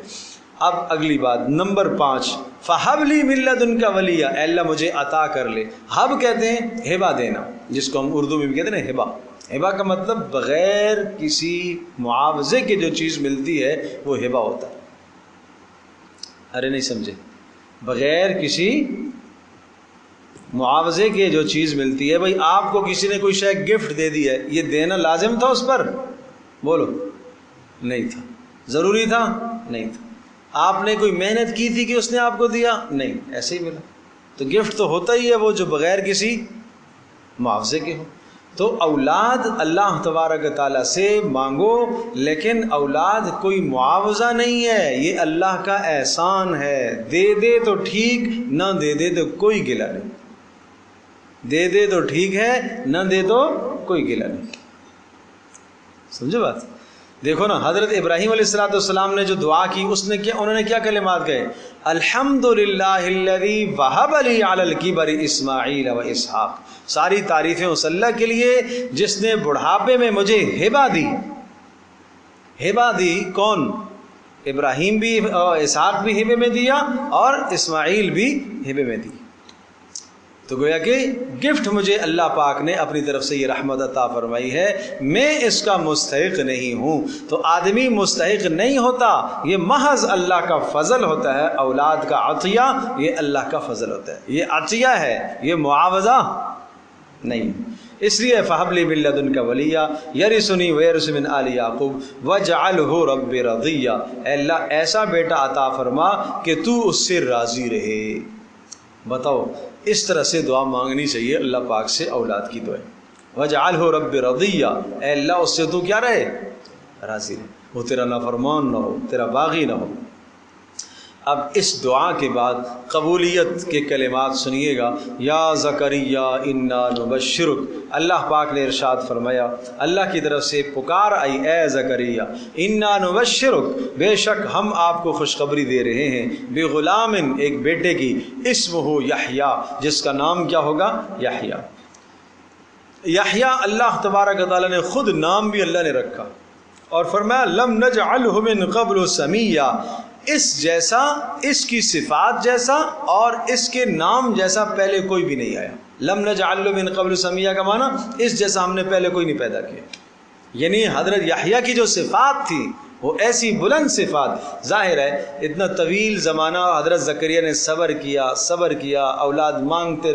اب اگلی بات، نمبر 5، فَحَبْ لِي مِن لَّدُنْكَ وَلِيًّا، اے اللہ مجھے عطا کر لے۔ حب کہتے ہیں ہبہ دینا، جس کو ہم اردو میں بھی کہتے ہیں نا ہبہ۔ ہبہ کا مطلب بغیر کسی معاوضے کے جو چیز ملتی ہے وہ ہبہ ہوتا ہے۔ ارے نہیں سمجھے؟ بغیر کسی معاوضے کے جو چیز ملتی ہے، بھائی آپ کو کسی نے کوئی شے گفٹ دے دی ہے، یہ دینا لازم تھا اس پر؟ بولو، نہیں تھا۔ ضروری تھا؟ نہیں تھا۔ آپ نے کوئی محنت کی تھی کہ اس نے آپ کو دیا؟ نہیں، ایسے ہی ملا۔ تو گفٹ تو ہوتا ہی ہے وہ جو بغیر کسی معاوضے کے ہو۔ تو اولاد اللہ تبارک تعالیٰ سے مانگو، لیکن اولاد کوئی معاوضہ نہیں ہے، یہ اللہ کا احسان ہے۔ دے دے تو ٹھیک، نہ دے دے تو کوئی گلہ نہیں۔ دے دے تو ٹھیک ہے، نہ دے تو کوئی گلہ نہیں۔ سمجھے بات؟ دیکھو نا، حضرت ابراہیم علیہ السلام نے جو دعا کی، انہوں نے کیا کلمات کہے؟ الحمدللہ الذی وہب لی علی الکبر اسماعیل و اسحاق۔ ساری تعریفیں اس اللہ کے لیے جس نے بڑھاپے میں مجھے ہبہ دی۔ ہبہ دی کون؟ ابراہیم بھی، اسحاق بھی ہبے میں دیا، اور اسماعیل بھی ہبے میں دی۔ تو گویا کہ گفٹ مجھے اللہ پاک نے اپنی طرف سے یہ رحمت عطا فرمائی ہے، میں اس کا مستحق نہیں ہوں۔ تو آدمی مستحق نہیں ہوتا، یہ محض اللہ کا فضل ہوتا ہے۔ اولاد کا عطیہ یہ اللہ کا فضل ہوتا ہے، یہ عطیہ ہے، یہ معاوضہ نہیں۔ اس لیے فَهَبْ لِي مِن لَّدُنْكَ وَلِيًّا يَرِثُنِي وَيَرِثُ مِنْ آلِ يَعْقُوبَ وَاجْعَلْهُ رَبِّ رَضِيًّا، اے اللہ ایسا بیٹا عطا فرما کہ تو اس سے راضی رہے۔ بتاؤ، اس طرح سے دعا مانگنی چاہیے اللہ پاک سے اولاد کی دعائیں۔ وَاجْعَلْهُ رَبِّ رَضِيًّا، اے اللہ اس سے تو کیا رہے؟ راضی رہے، وہ تیرا نافرمان نہ ہو، تیرا باغی نہ ہو۔ اب اس دعا کے بعد قبولیت کے کلمات سنیے گا۔ یا زکریا انا نبشرک، اللہ پاک نے ارشاد فرمایا، اللہ کی طرف سے پکار آئی، اے زکریا انا نبشرک، بے شک ہم آپ کو خوشخبری دے رہے ہیں، بغلام، ایک بیٹے کی، اسمہ یحییٰ، جس کا نام کیا ہوگا؟ یحییٰ۔ یحییٰ اللہ تبارک و تعالیٰ نے خود نام بھی اللہ نے رکھا اور فرمایا لم نجعلہ من قبل سمیہ، اس جیسا، اس کی صفات جیسا اور اس کے نام جیسا پہلے کوئی بھی نہیں آیا۔ لم نجعل من قبل سمیہ کا معنی اس جیسا ہم نے پہلے کوئی نہیں پیدا کیا، یعنی حضرت یحییٰ کی جو صفات تھی وہ ایسی بلند صفات۔ ظاہر ہے اتنا طویل زمانہ حضرت زکریا نے صبر کیا، اولاد مانگتے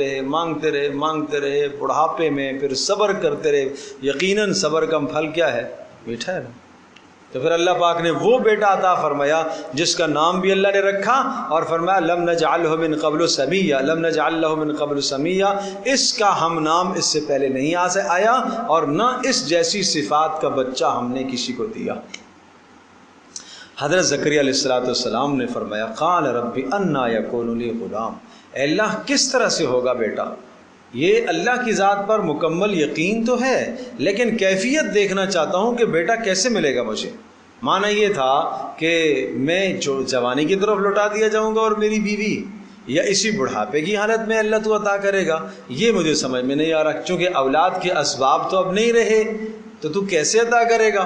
رہے، بڑھاپے میں پھر صبر کرتے رہے۔ یقیناً صبر کا پھل کیا ہے؟ میٹھا ہے نا۔ تو پھر اللہ پاک نے وہ بیٹا عطا فرمایا جس کا نام بھی اللہ نے رکھا اور فرمایا لم نجعلہ من قبل سمیہ، لم نجعل لہ من قبل سمیہ، اس کا ہم نام اس سے پہلے نہیں آیا اور نہ اس جیسی صفات کا بچہ ہم نے کسی کو دیا۔ حضرت زکریا علیہ السلام نے فرمایا قال رب انا یکون لی غلام، اے اللہ کس طرح سے ہوگا بیٹا؟ یہ اللہ کی ذات پر مکمل یقین تو ہے لیکن کیفیت دیکھنا چاہتا ہوں کہ بیٹا کیسے ملے گا مجھے۔ معنی یہ تھا کہ میں جو جوانی کی طرف لوٹا دیا جاؤں گا اور میری بیوی، یا اسی بڑھاپے کی حالت میں اللہ تو عطا کرے گا، یہ مجھے سمجھ میں نہیں آ رہا، چونکہ اولاد کے اسباب تو اب نہیں رہے تو کیسے عطا کرے گا؟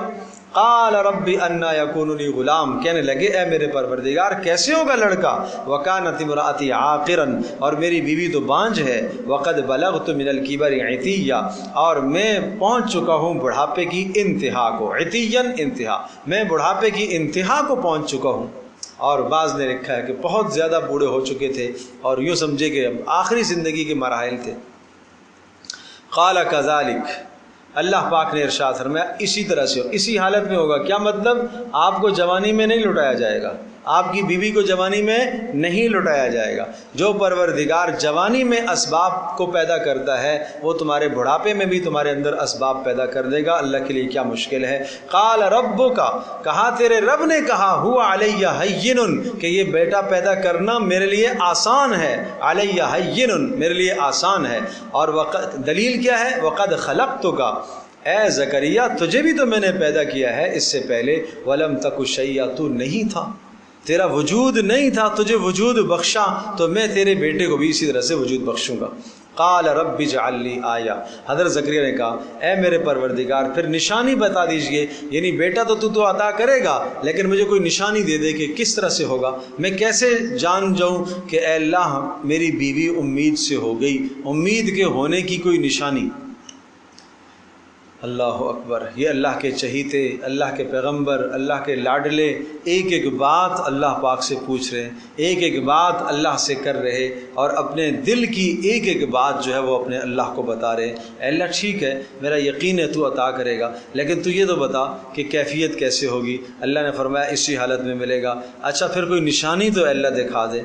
قال رب انا یکون لی غلام، کہنے لگے اے میرے پروردگار کیسے ہوگا لڑکا؟ وکانت امراتی عاقرا، اور میری بیوی تو بانجھ ہے، وقد بلغت من الکبر عتیہ، اور میں پہنچ چکا ہوں بڑھاپے کی انتہا کو، عتیًا انتہا، میں بڑھاپے کی انتہا کو پہنچ چکا ہوں۔ اور بعض نے لکھا ہے کہ بہت زیادہ بوڑھے ہو چکے تھے اور یوں سمجھے کہ اب آخری زندگی کے مراحل تھے۔ قال کذالک، اللہ پاک نے ارشاد فرمایا اسی طرح سے، اسی حالت میں ہوگا۔ کیا مطلب؟ آپ کو جوانی میں نہیں لٹایا جائے گا، آپ کی بیوی کو جوانی میں نہیں لٹایا جائے گا۔ جو پروردگار جوانی میں اسباب کو پیدا کرتا ہے وہ تمہارے بڑھاپے میں بھی تمہارے اندر اسباب پیدا کر دے گا، اللہ کے لیے کیا مشکل ہے۔ قال ربک، کہا تیرے رب نے کہا، ہوا علیہ ہین، کہ یہ بیٹا پیدا کرنا میرے لیے آسان ہے، علیہ ہین، میرے لیے آسان ہے۔ اور دلیل کیا ہے؟ وقد خلقتک، اے زکریا تجھے بھی تو میں نے پیدا کیا ہے اس سے پہلے، ولم تک شیئا، تو نہیں تھا، تیرا وجود نہیں تھا، تجھے وجود بخشا تو میں تیرے بیٹے کو بھی اسی طرح سے وجود بخشوں گا۔ قال رب اجعل لی آیہ، حضرت زکریا نے کہا اے میرے پروردگار پھر نشانی بتا دیجئے، یعنی بیٹا تو عطا کرے گا لیکن مجھے کوئی نشانی دے دے کہ کس طرح سے ہوگا، میں کیسے جان جاؤں کہ اے اللہ میری بیوی امید سے ہو گئی، امید کے ہونے کی کوئی نشانی۔ اللہ اکبر، یہ اللہ کے چہیتے، اللہ کے پیغمبر، اللہ کے لاڈلے ایک ایک بات اللہ پاک سے پوچھ رہے ہیں، ایک ایک بات اللہ سے کر رہے اور اپنے دل کی ایک ایک بات جو ہے وہ اپنے اللہ کو بتا رہے ہیں۔ اے اللہ ٹھیک ہے میرا یقین ہے تو عطا کرے گا لیکن تو یہ تو بتا کہ کیفیت کیسے ہوگی۔ اللہ نے فرمایا اسی حالت میں ملے گا۔ اچھا پھر کوئی نشانی تو اللہ دکھا دے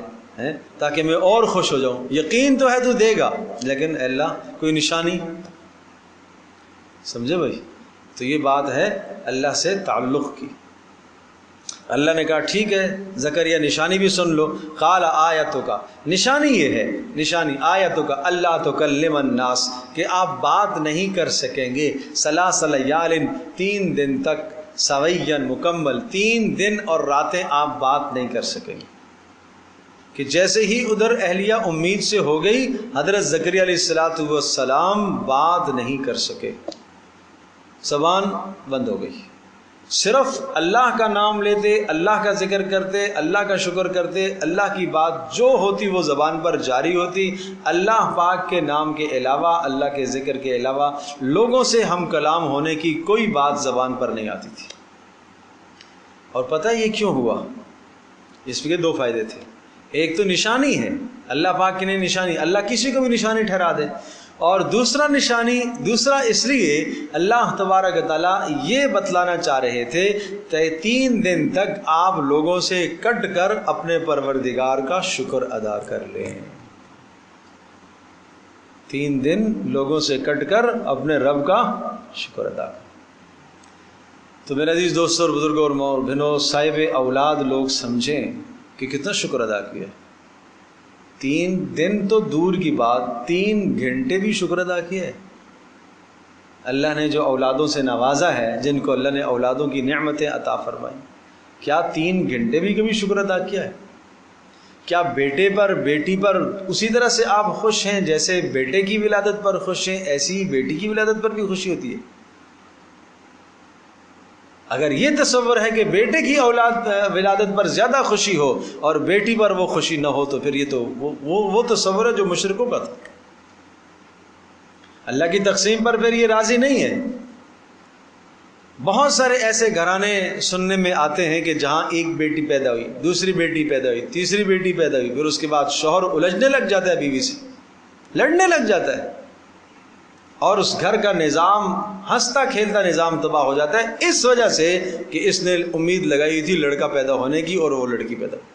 تاکہ میں اور خوش ہو جاؤں، یقین تو ہے تو دے گا لیکن اے اللہ کوئی نشانی، سمجھے بھائی؟ تو یہ بات ہے اللہ سے تعلق کی۔ اللہ نے کہا ٹھیک ہے زکریا نشانی بھی سن لو۔ قال آیتک، نشانی یہ ہے، نشانی آیتک اللہ تکلم الناس، کہ آپ بات نہیں کر سکیں گے، ثلاث لیال، 3 دن تک، سویا مکمل، 3 دن اور راتیں آپ بات نہیں کر سکیں گے۔ کہ جیسے ہی ادھر اہلیہ امید سے ہو گئی، حضرت زکریا علیہ السلام بات نہیں کر سکے، زبان بند ہو گئی، صرف اللہ کا نام لیتے، اللہ کا ذکر کرتے، اللہ کا شکر کرتے، اللہ کی بات جو ہوتی وہ زبان پر جاری ہوتی، اللہ پاک کے نام کے علاوہ، اللہ کے ذکر کے علاوہ لوگوں سے ہم کلام ہونے کی کوئی بات زبان پر نہیں آتی تھی۔ اور پتہ یہ کیوں ہوا؟ اس کے دو فائدے تھے۔ ایک تو نشانی ہے، اللہ پاک کی نہیں نشانی، اللہ کسی کو بھی نشانی ٹھہرا دے، اور دوسرا اس لیے اللہ تبارک تعالیٰ یہ بتلانا چاہ رہے تھے کہ 3 دن تک آپ لوگوں سے کٹ کر اپنے پروردگار کا شکر ادا کر لیں۔ 3 دن لوگوں سے کٹ کر اپنے رب کا شکر ادا کریں۔ تو میرے عزیز دوستوں اور بزرگوں اور ماں اور بہنوں، صاحب اولاد لوگ سمجھیں کہ کتنا شکر ادا کیا۔ 3 دن تو دور کی بات، 3 گھنٹے بھی شکر ادا کیا ہے۔ اللہ نے جو اولادوں سے نوازا ہے، جن کو اللہ نے اولادوں کی نعمتیں عطا فرمائی، کیا 3 گھنٹے بھی کبھی شکر ادا کیا ہے؟ کیا بیٹے پر بیٹی پر اسی طرح سے آپ خوش ہیں جیسے بیٹے کی ولادت پر خوش ہیں، ایسی بیٹی کی ولادت پر بھی خوشی ہوتی ہے؟ اگر یہ تصور ہے کہ بیٹے کی ولادت پر زیادہ خوشی ہو اور بیٹی پر وہ خوشی نہ ہو، تو پھر یہ تو وہ تصور ہے جو مشرکوں کا تھا۔ اللہ کی تقسیم پر پھر یہ راضی نہیں ہے۔ بہت سارے ایسے گھرانے سننے میں آتے ہیں کہ جہاں ایک بیٹی پیدا ہوئی، دوسری بیٹی پیدا ہوئی، تیسری بیٹی پیدا ہوئی، پھر اس کے بعد شوہر الجھنے لگ جاتا ہے بیوی سے، لڑنے لگ جاتا ہے، اور اس گھر کا نظام، ہنستا کھیلتا نظام تباہ ہو جاتا ہے، اس وجہ سے کہ اس نے امید لگائی تھی لڑکا پیدا ہونے کی اور وہ لڑکی پیدا ہوئی،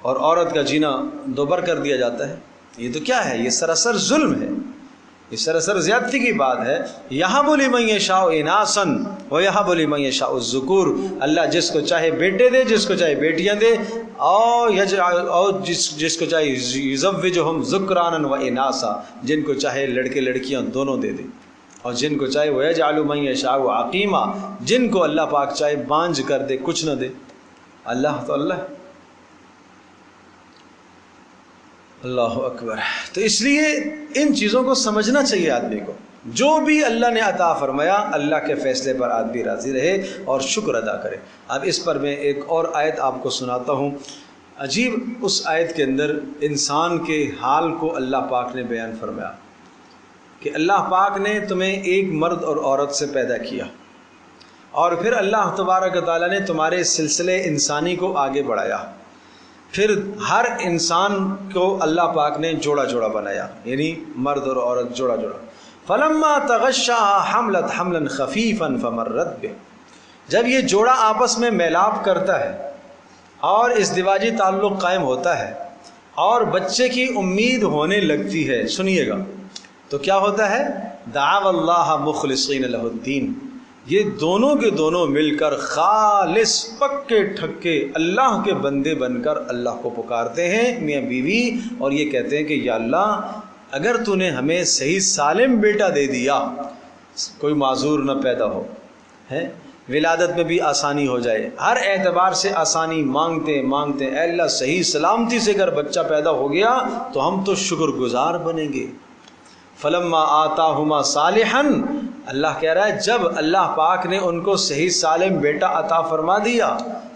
اور عورت کا جینا دوبر کر دیا جاتا ہے۔ یہ تو کیا ہے؟ یہ سراسر ظلم ہے، یہ سراسر زیادتی کی بات ہے۔ یہب لمن یشاء اناثا ویہب لمن یشاء الذکور، اللہ جس کو چاہے بیٹے دے، جس کو چاہے بیٹیاں دے، اور جس کو چاہے یزوجہم ذکرانا و اناثا، جن کو چاہے لڑکے لڑکیاں دونوں دے دے، اور جن کو چاہے ویجعل من یشاء عقیما، جن کو اللہ پاک چاہے بانجھ کر دے، کچھ نہ دے۔ اللہ تو اللہ، اللہ اکبر۔ تو اس لیے ان چیزوں کو سمجھنا چاہیے آدمی کو۔ جو بھی اللہ نے عطا فرمایا، اللہ کے فیصلے پر آدمی راضی رہے اور شکر ادا کرے۔ اب اس پر میں ایک اور آیت آپ کو سناتا ہوں۔ عجیب اس آیت کے اندر انسان کے حال کو اللہ پاک نے بیان فرمایا کہ اللہ پاک نے تمہیں ایک مرد اور عورت سے پیدا کیا، اور پھر اللہ تبارک تعالیٰ نے تمہارے سلسلے انسانی کو آگے بڑھایا، پھر ہر انسان کو اللہ پاک نے جوڑا جوڑا بنایا، یعنی مرد اور عورت جوڑا جوڑا۔ فلما تغشاها حملت حملا خفیفا فمرت به، جب یہ جوڑا آپس میں میلاپ کرتا ہے اور ازدواجی تعلق قائم ہوتا ہے اور بچے کی امید ہونے لگتی ہے، سنیے گا تو کیا ہوتا ہے؟ دعوا اللہ مخلصین لہ الدین، یہ دونوں کے دونوں مل کر خالص پکے ٹھکے اللہ کے بندے بن کر اللہ کو پکارتے ہیں، میاں بیوی، اور یہ کہتے ہیں کہ یا اللہ اگر تو نے ہمیں صحیح سالم بیٹا دے دیا، کوئی معذور نہ پیدا ہو، ہے ولادت میں بھی آسانی ہو جائے، ہر اعتبار سے آسانی مانگتے مانگتے اے اللہ صحیح سلامتی سے اگر بچہ پیدا ہو گیا تو ہم تو شکر گزار بنیں گے۔ فلما آتاہما صالحا، اللہ کہہ رہا ہے جب اللہ پاک نے ان کو صحیح سالم بیٹا عطا فرما دیا،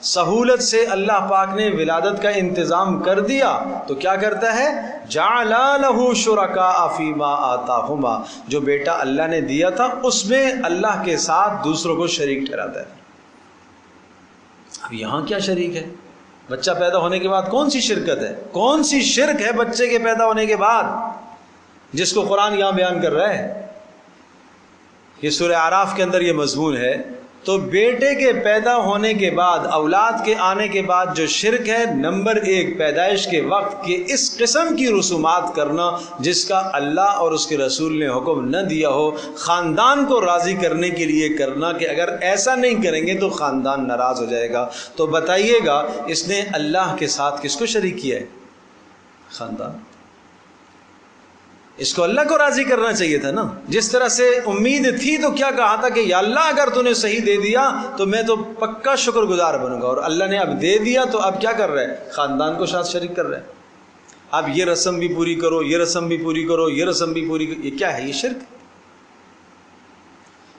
سہولت سے اللہ پاک نے ولادت کا انتظام کر دیا، تو کیا کرتا ہے؟ جعل لہ شرکاء فیما آتاہما، جو بیٹا اللہ نے دیا تھا اس میں اللہ کے ساتھ دوسروں کو شریک ٹھہراتا ہے۔ اب یہاں کیا شریک ہے؟ بچہ پیدا ہونے کے بعد کون سی شرکت ہے؟ کون سی شرک ہے بچے کے پیدا ہونے کے بعد جس کو قرآن یہاں بیان کر رہا ہے؟ یہ سورہ اعراف کے اندر یہ مضمون ہے۔ تو بیٹے کے پیدا ہونے کے بعد، اولاد کے آنے کے بعد جو شرک ہے، نمبر 1 پیدائش کے وقت کہ اس قسم کی رسومات کرنا جس کا اللہ اور اس کے رسول نے حکم نہ دیا ہو، خاندان کو راضی کرنے کے لیے کرنا کہ اگر ایسا نہیں کریں گے تو خاندان ناراض ہو جائے گا۔ تو بتائیے گا اس نے اللہ کے ساتھ کس کو شریک کیا ہے؟ خاندان۔ اس کو اللہ کو راضی کرنا چاہیے تھا نا۔ جس طرح سے امید تھی تو کیا کہا تھا کہ یا اللہ اگر تو نے صحیح دے دیا تو میں تو پکا شکر گزار بنوں گا، اور اللہ نے اب دے دیا تو اب کیا کر رہا ہے؟ خاندان کو ساتھ شریک کر رہا ہے۔ اب یہ رسم بھی پوری کرو، یہ رسم بھی پوری کرو، یہ رسم بھی پوری کرو، یہ کیا ہے؟ یہ شرک۔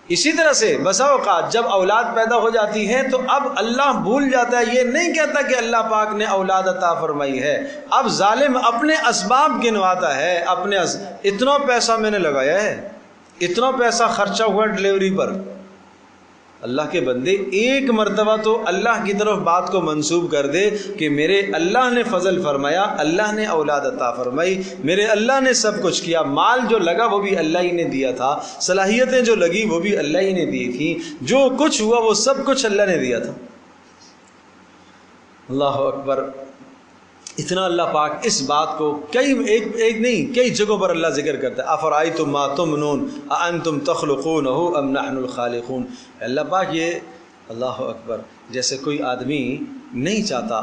اسی طرح سے بسا اوقات جب اولاد پیدا ہو جاتی ہے تو اب اللہ بھول جاتا ہے، یہ نہیں کہتا کہ اللہ پاک نے اولاد عطا فرمائی ہے، اب ظالم اپنے اسباب گنواتا ہے، اتنا پیسہ میں نے لگایا ہے، اتنا پیسہ خرچہ ہوا ڈلیوری پر۔ اللہ کے بندے ایک مرتبہ تو اللہ کی طرف بات کو منسوب کر دے کہ میرے اللہ نے فضل فرمایا، اللہ نے اولاد عطا فرمائی، میرے اللہ نے سب کچھ کیا، مال جو لگا وہ بھی اللہ ہی نے دیا تھا، صلاحیتیں جو لگی وہ بھی اللہ ہی نے دی تھی، جو کچھ ہوا وہ سب کچھ اللہ نے دیا تھا۔ اللہ اکبر! اتنا اللہ پاک اس بات کو کئی جگہوں پر اللہ ذکر کرتا ہے۔ افرأیتم ما تمنون اانتم تخلقونہ ام نحن الخالقون۔ اللہ پاک یہ اللہ اکبر، جیسے کوئی آدمی نہیں چاہتا،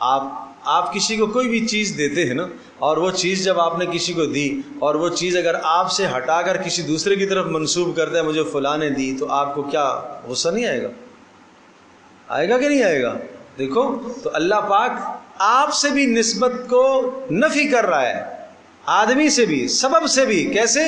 آپ کسی کو کوئی بھی چیز دیتے ہیں نا، اور وہ چیز جب آپ نے کسی کو دی اور وہ چیز اگر آپ سے ہٹا کر کسی دوسرے کی طرف منسوب کرتا ہے مجھے فلاں نے دی، تو آپ کو کیا غصہ نہیں آئے گا؟ آئے گا کہ نہیں آئے گا؟ دیکھو تو اللہ پاک آپ سے بھی نسبت کو نفی کر رہا ہے، آدمی سے بھی، سبب سے بھی۔ کیسے؟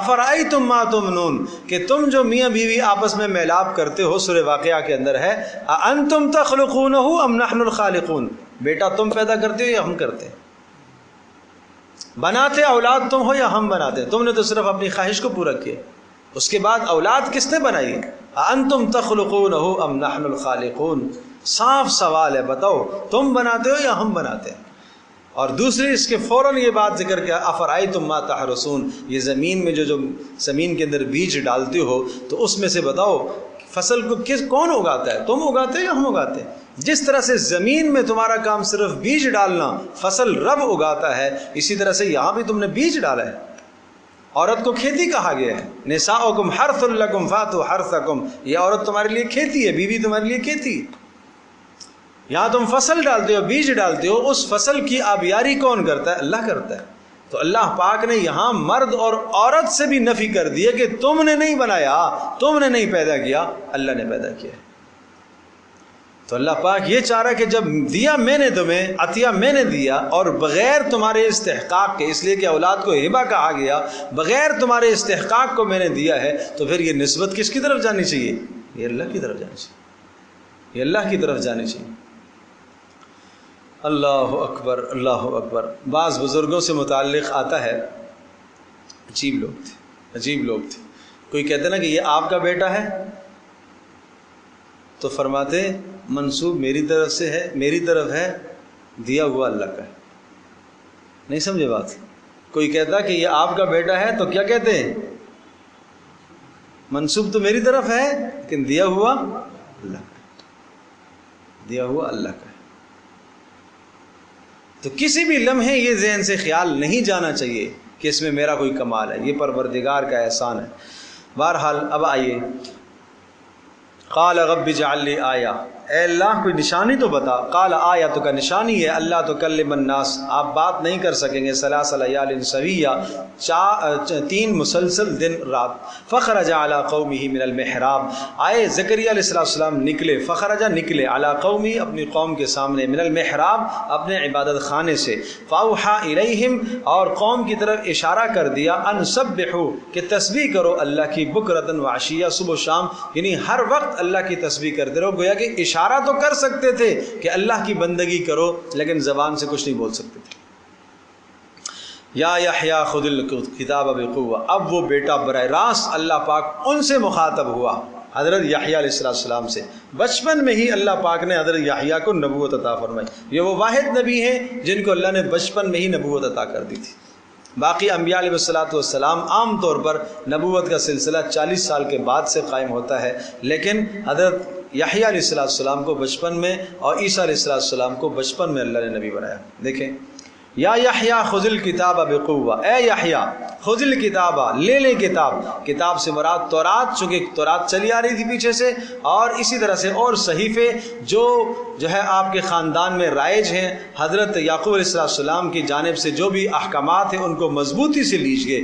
افرأیتم ما تمنون، کہ تم جو میاں بیوی آپس میں میلاپ کرتے ہو، سورہ واقعہ کے اندر ہے اانتم تخلقونہ ام نحن الخالقون، بیٹا تم پیدا کرتے ہو یا ہم کرتے ہیں؟ بناتے اولاد تم ہو یا ہم بناتے ہیں؟ تم نے تو صرف اپنی خواہش کو پورا کیا، اس کے بعد اولاد کس نے بنائی؟ اانتم تخلقونہ ام نحن الخالقون۔ صاف سوال ہے، بتاؤ تم بناتے ہو یا ہم بناتے ہیں؟ اور دوسری اس کے فوراً یہ بات ذکر کیا افرأیتم ما تحرثون، یہ زمین میں جو زمین کے اندر بیج ڈالتے ہو تو اس میں سے بتاؤ فصل کو کون اگاتا ہے؟ تم اگاتے ہو یا ہم اگاتے ہیں؟ جس طرح سے زمین میں تمہارا کام صرف بیج ڈالنا، فصل رب اگاتا ہے، اسی طرح سے یہاں بھی تم نے بیج ڈالا ہے۔ عورت کو کھیتی کہا گیا ہے، نساؤکم حرث لکم فاتوا حرثکم، یہ عورت تمہارے لیے کھیتی ہے، بیوی تمہارے لیے کھیتی ہے۔ یہاں تم فصل ڈالتے ہو، بیج ڈالتے ہو، اس فصل کی آبیاری کون کرتا ہے؟ اللہ کرتا ہے۔ تو اللہ پاک نے یہاں مرد اور عورت سے بھی نفی کر دی ہے کہ تم نے نہیں بنایا، تم نے نہیں پیدا کیا، اللہ نے پیدا کیا ہے۔ تو اللہ پاک یہ چاہ رہا کہ جب دیا میں نے تمہیں، عطیہ میں نے دیا، اور بغیر تمہارے استحقاق کے، اس لیے کہ اولاد کو ہبہ کہا گیا، بغیر تمہارے استحقاق کو میں نے دیا ہے، تو پھر یہ نسبت کس کی طرف جانی چاہیے؟ یہ اللہ کی طرف جانی چاہیے، یہ اللہ کی طرف جانی چاہیے۔ اللہ اکبر، اللہ اکبر۔ بعض بزرگوں سے متعلق آتا ہے، عجیب لوگ تھے۔ کوئی کہتے نا کہ یہ آپ کا بیٹا ہے، تو فرماتے منسوب میری طرف سے ہے، میری طرف ہے، دیا ہوا اللہ کا ہے۔ نہیں سمجھے بات؟ کوئی کہتا کہ یہ آپ کا بیٹا ہے تو کیا کہتے ہیں؟ منسوب تو میری طرف ہے لیکن دیا ہوا اللہ کا، دیا ہوا اللہ کا ہے۔ تو کسی بھی لمحے یہ ذہن سے خیال نہیں جانا چاہیے کہ اس میں میرا کوئی کمال ہے، یہ پروردگار کا احسان ہے۔ بہرحال اب آئیے، قال رب اجعل لی آیہ، اے اللہ کوئی نشانی تو بتا۔ قال آیتک، کا نشانی ہے اللہ تکلم الناس، آپ بات نہیں کر سکیں گے، ثلاث لیال سویہ، 3 مسلسل دن رات۔ فخرج علی قومہ من المحراب، آئے زکریا علیہ السلام نکلے، فخرج نکلے، علی قومی اپنی قوم کے سامنے، من المحراب اپنے عبادت خانے سے، فاوحى الیہم، اور قوم کی طرف اشارہ کر دیا، ان سبحوا، کہ تسبیح کرو اللہ کی، بکرۃ وعشیہ، صبح و شام، یعنی ہر وقت اللہ کی تسبیح کرتے رہو۔ گویا کہ اشارہ تو کر سکتے تھے کہ اللہ کی بندگی کرو، لیکن زبان سے کچھ نہیں بول سکتے تھے۔ یا یحییٰ خذ الکتاب بقوہ، اب وہ بیٹا براہ راست اللہ پاک ان سے مخاطب ہوا، حضرت یحییٰ علیہ السلام سے۔ بچپن میں ہی اللہ پاک نے حضرت یحییٰ کو نبوت عطا فرمائی، یہ وہ واحد نبی ہیں جن کو اللہ نے بچپن میں ہی نبوت عطا کر دی تھی۔ باقی انبیاء علیہ السلام عام طور پر نبوت کا سلسلہ 40 سال کے بعد سے قائم ہوتا ہے، لیکن حضرت یحییٰ علیہ السلام کو بچپن میں اور عیسیٰ علیہ السلام کو بچپن میں اللہ نے نبی بنایا۔ دیکھیں، یا یحییٰ خذ الکتاب بقوہ، اے یحییٰ خذ الکتاب، لے لے کتاب۔ کتاب سے مراد تورات، چونکہ تورات چلی آ رہی تھی پیچھے سے، اور اسی طرح سے اور صحیفے جو ہے آپ کے خاندان میں رائج ہیں، حضرت یعقوب علیہ السلام کی جانب سے جو بھی احکامات ہیں ان کو مضبوطی سے لیجیے۔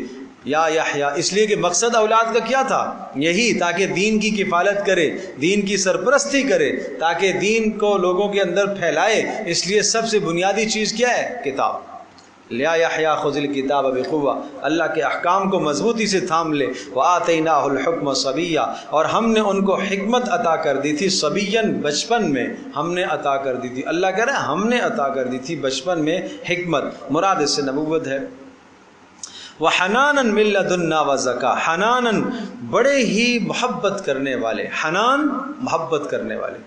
یا یحییٰ، اس لیے کہ مقصد اولاد کا کیا تھا؟ یہی، تاکہ دین کی کفالت کرے، دین کی سرپرستی کرے، تاکہ دین کو لوگوں کے اندر پھیلائے۔ اس لیے سب سے بنیادی چیز کیا ہے؟ کتاب۔ لیا یحییٰ خذ الکتاب بقوہ، اللہ کے احکام کو مضبوطی سے تھام لے، وآتیناہ الحکم صبیہ، اور ہم نے ان کو حکمت عطا کر دی تھی، صبیًا بچپن میں ہم نے عطا کر دی تھی، اللہ کہہ رہے ہیں ہم نے عطا کر دی تھی بچپن میں حکمت، مراد اس سے نبوت ہے۔ وحناناً من لدنا وزکاہ، حناناً بڑے ہی محبت کرنے والے، حنان محبت کرنے والے،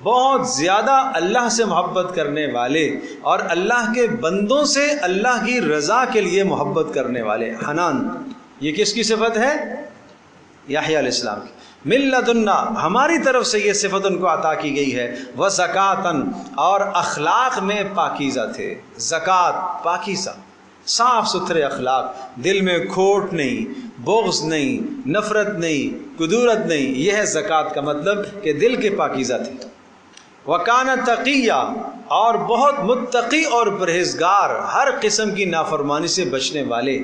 بہت زیادہ اللہ سے محبت کرنے والے، اور اللہ کے بندوں سے اللہ کی رضا کے لیے محبت کرنے والے۔ حنان یہ کس کی صفت ہے؟ یحییٰ علیہ السلام کی۔ من لدنا ہماری طرف سے یہ صفت ان کو عطا کی گئی ہے، وزکاتن اور اخلاق میں پاکیزہ تھے، زکات پاکیزہ، صاف ستھرے اخلاق، دل میں کھوٹ نہیں، بغض نہیں، نفرت نہیں، کدورت نہیں، یہ ہے زکات کا مطلب کہ دل کے پاکیزہ تھے۔ وکان تقیہ اور بہت متقی اور پرہیزگار، ہر قسم کی نافرمانی سے بچنے والے۔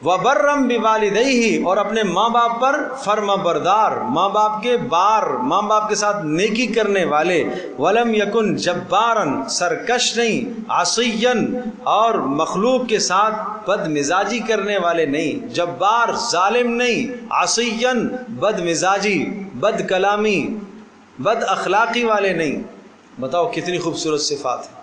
وبرم بوالدیہ اور اپنے ماں باپ پر فرما بردار، ماں باپ کے بار، ماں باپ کے ساتھ نیکی کرنے والے۔ ولم یکن جبارن سرکش نہیں، عصیًا اور مخلوق کے ساتھ بد مزاجی کرنے والے نہیں، جبار ظالم نہیں، عصیًا بد مزاجی، بد کلامی، بد اخلاقی والے نہیں۔ بتاؤ کتنی خوبصورت صفات ہے۔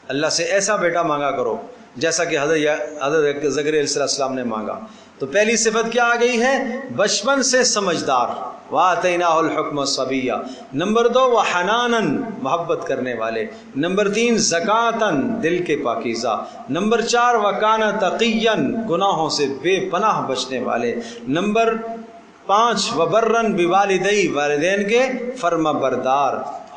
اللہ سے ایسا بیٹا مانگا کرو جیسا کہ حضرت زکریا علیہ السلام نے مانگا۔ تو پہلی صفت کیا آ گئی ہے؟ بچپن سے سمجھدار، وآتیناہ الحکم صبیہ۔ نمبر 2 وحناناً محبت کرنے والے۔ نمبر 3 زکاتاً دل کے پاکیزہ۔ نمبر 4 وکان تقیاً گناہوں سے بے پناہ بچنے والے۔ نمبر 5 وبرن بوالدی والدین کے فرما بردار،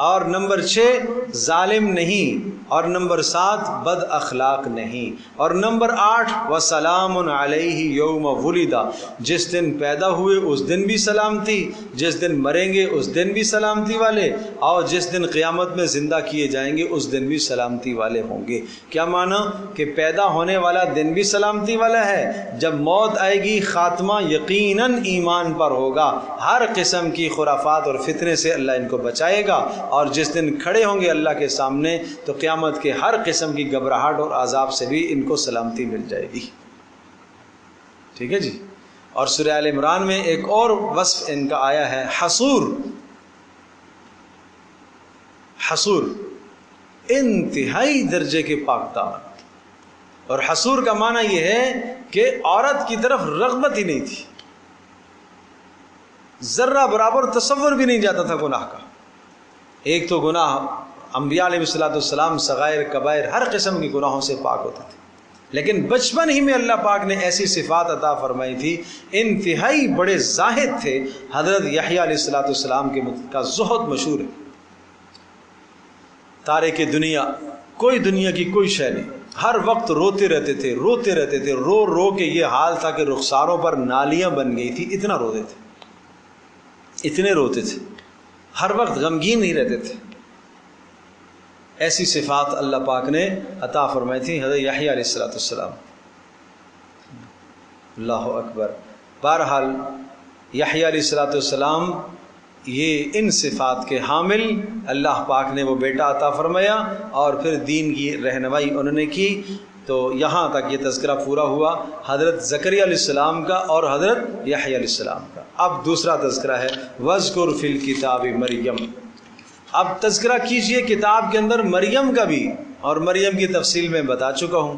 اور نمبر 6 ظالم نہیں، اور نمبر 7 بد اخلاق نہیں، اور نمبر 8 وسلام علیہ یوم ولدہ، جس دن پیدا ہوئے اس دن بھی سلامتی، جس دن مریں گے اس دن بھی سلامتی والے، اور جس دن قیامت میں زندہ کیے جائیں گے اس دن بھی سلامتی والے ہوں گے۔ کیا معنی؟ کہ پیدا ہونے والا دن بھی سلامتی والا ہے، جب موت آئے گی خاتمہ یقیناً ایمان پر ہوگا، ہر قسم کی خرافات اور فتنے سے اللہ ان کو بچائے گا، اور جس دن کھڑے ہوں گے اللہ کے سامنے تو قیامت کے ہر قسم کی گھبراہٹ اور عذاب سے بھی ان کو سلامتی مل جائے گی۔ ٹھیک ہے جی۔ اور سورہ آل عمران میں ایک اور وصف ان کا آیا ہے، حصور، حصور انتہائی درجے کے پاک دامن۔ اور حصور کا معنی یہ ہے کہ عورت کی طرف رغبت ہی نہیں تھی، ذرہ برابر تصور بھی نہیں جاتا تھا گناہ کا۔ ایک تو گناہ انبیاء علیہ السلام صغائر کبائر ہر قسم کے گناہوں سے پاک ہوتے تھے، لیکن بچپن ہی میں اللہ پاک نے ایسی صفات عطا فرمائی تھی، انتہائی بڑے زاہد تھے۔ حضرت یحییٰ علیہ السلام کا زہد مشہور ہے، تارک دنیا، کوئی دنیا کی کوئی شے نہیں، ہر وقت روتے رہتے تھے، روتے رہتے تھے، رو رو کے یہ حال تھا کہ رخساروں پر نالیاں بن گئی تھی، اتنا روتے تھے، اتنے روتے تھے، ہر وقت غمگین ہی رہتے تھے۔ ایسی صفات اللہ پاک نے عطا فرمائی تھی حضرت یحییٰ علیہ السلام۔ اللہ اکبر۔ بہرحال یحییٰ علیہ السلام یہ ان صفات کے حامل، اللہ پاک نے وہ بیٹا عطا فرمایا، اور پھر دین کی رہنمائی انہوں نے کی۔ تو یہاں تک یہ تذکرہ پورا ہوا حضرت زکریا علیہ السلام کا اور حضرت یحییٰ علیہ السلام کا۔ اب دوسرا تذکرہ ہے وَاذْكُرْ فِي الْكِتَابِ مریم۔ اب تذکرہ کیجئے کتاب کے اندر مریم کا بھی، اور مریم کی تفصیل میں بتا چکا ہوں۔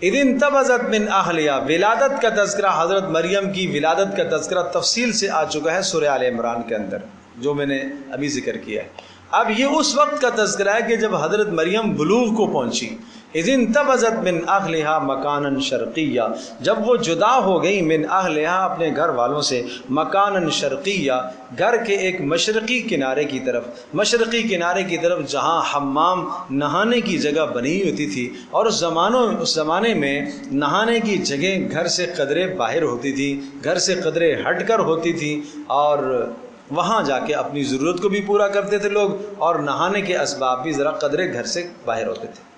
اِذِ انتبذت من اہلیہا، ولادت کا تذکرہ، حضرت مریم کی ولادت کا تذکرہ تفصیل سے آ چکا ہے سورہ آل عمران کے اندر، جو میں نے ابھی ذکر کیا ہے۔ اب یہ اس وقت کا تذکرہ ہے کہ جب حضرت مریم بلوغ کو پہنچی۔ اِذِ انتبذت من اہلیہا مکانا شرقیہ، جب وہ جدا ہو گئی من اہلیہا اپنے گھر والوں سے، مکانا شرقیہ گھر کے ایک مشرقی کنارے کی طرف، مشرقی کنارے کی طرف جہاں حمام نہانے کی جگہ بنی ہوتی تھی، اور اس زمانے میں نہانے کی جگہ گھر سے قدرے باہر ہوتی تھی، گھر سے قدرے ہٹ کر ہوتی تھی، اور وہاں جا کے اپنی ضرورت کو بھی پورا کرتے تھے لوگ، اور نہانے کے اسباب بھی ذرا قدرے گھر سے باہر ہوتے تھے۔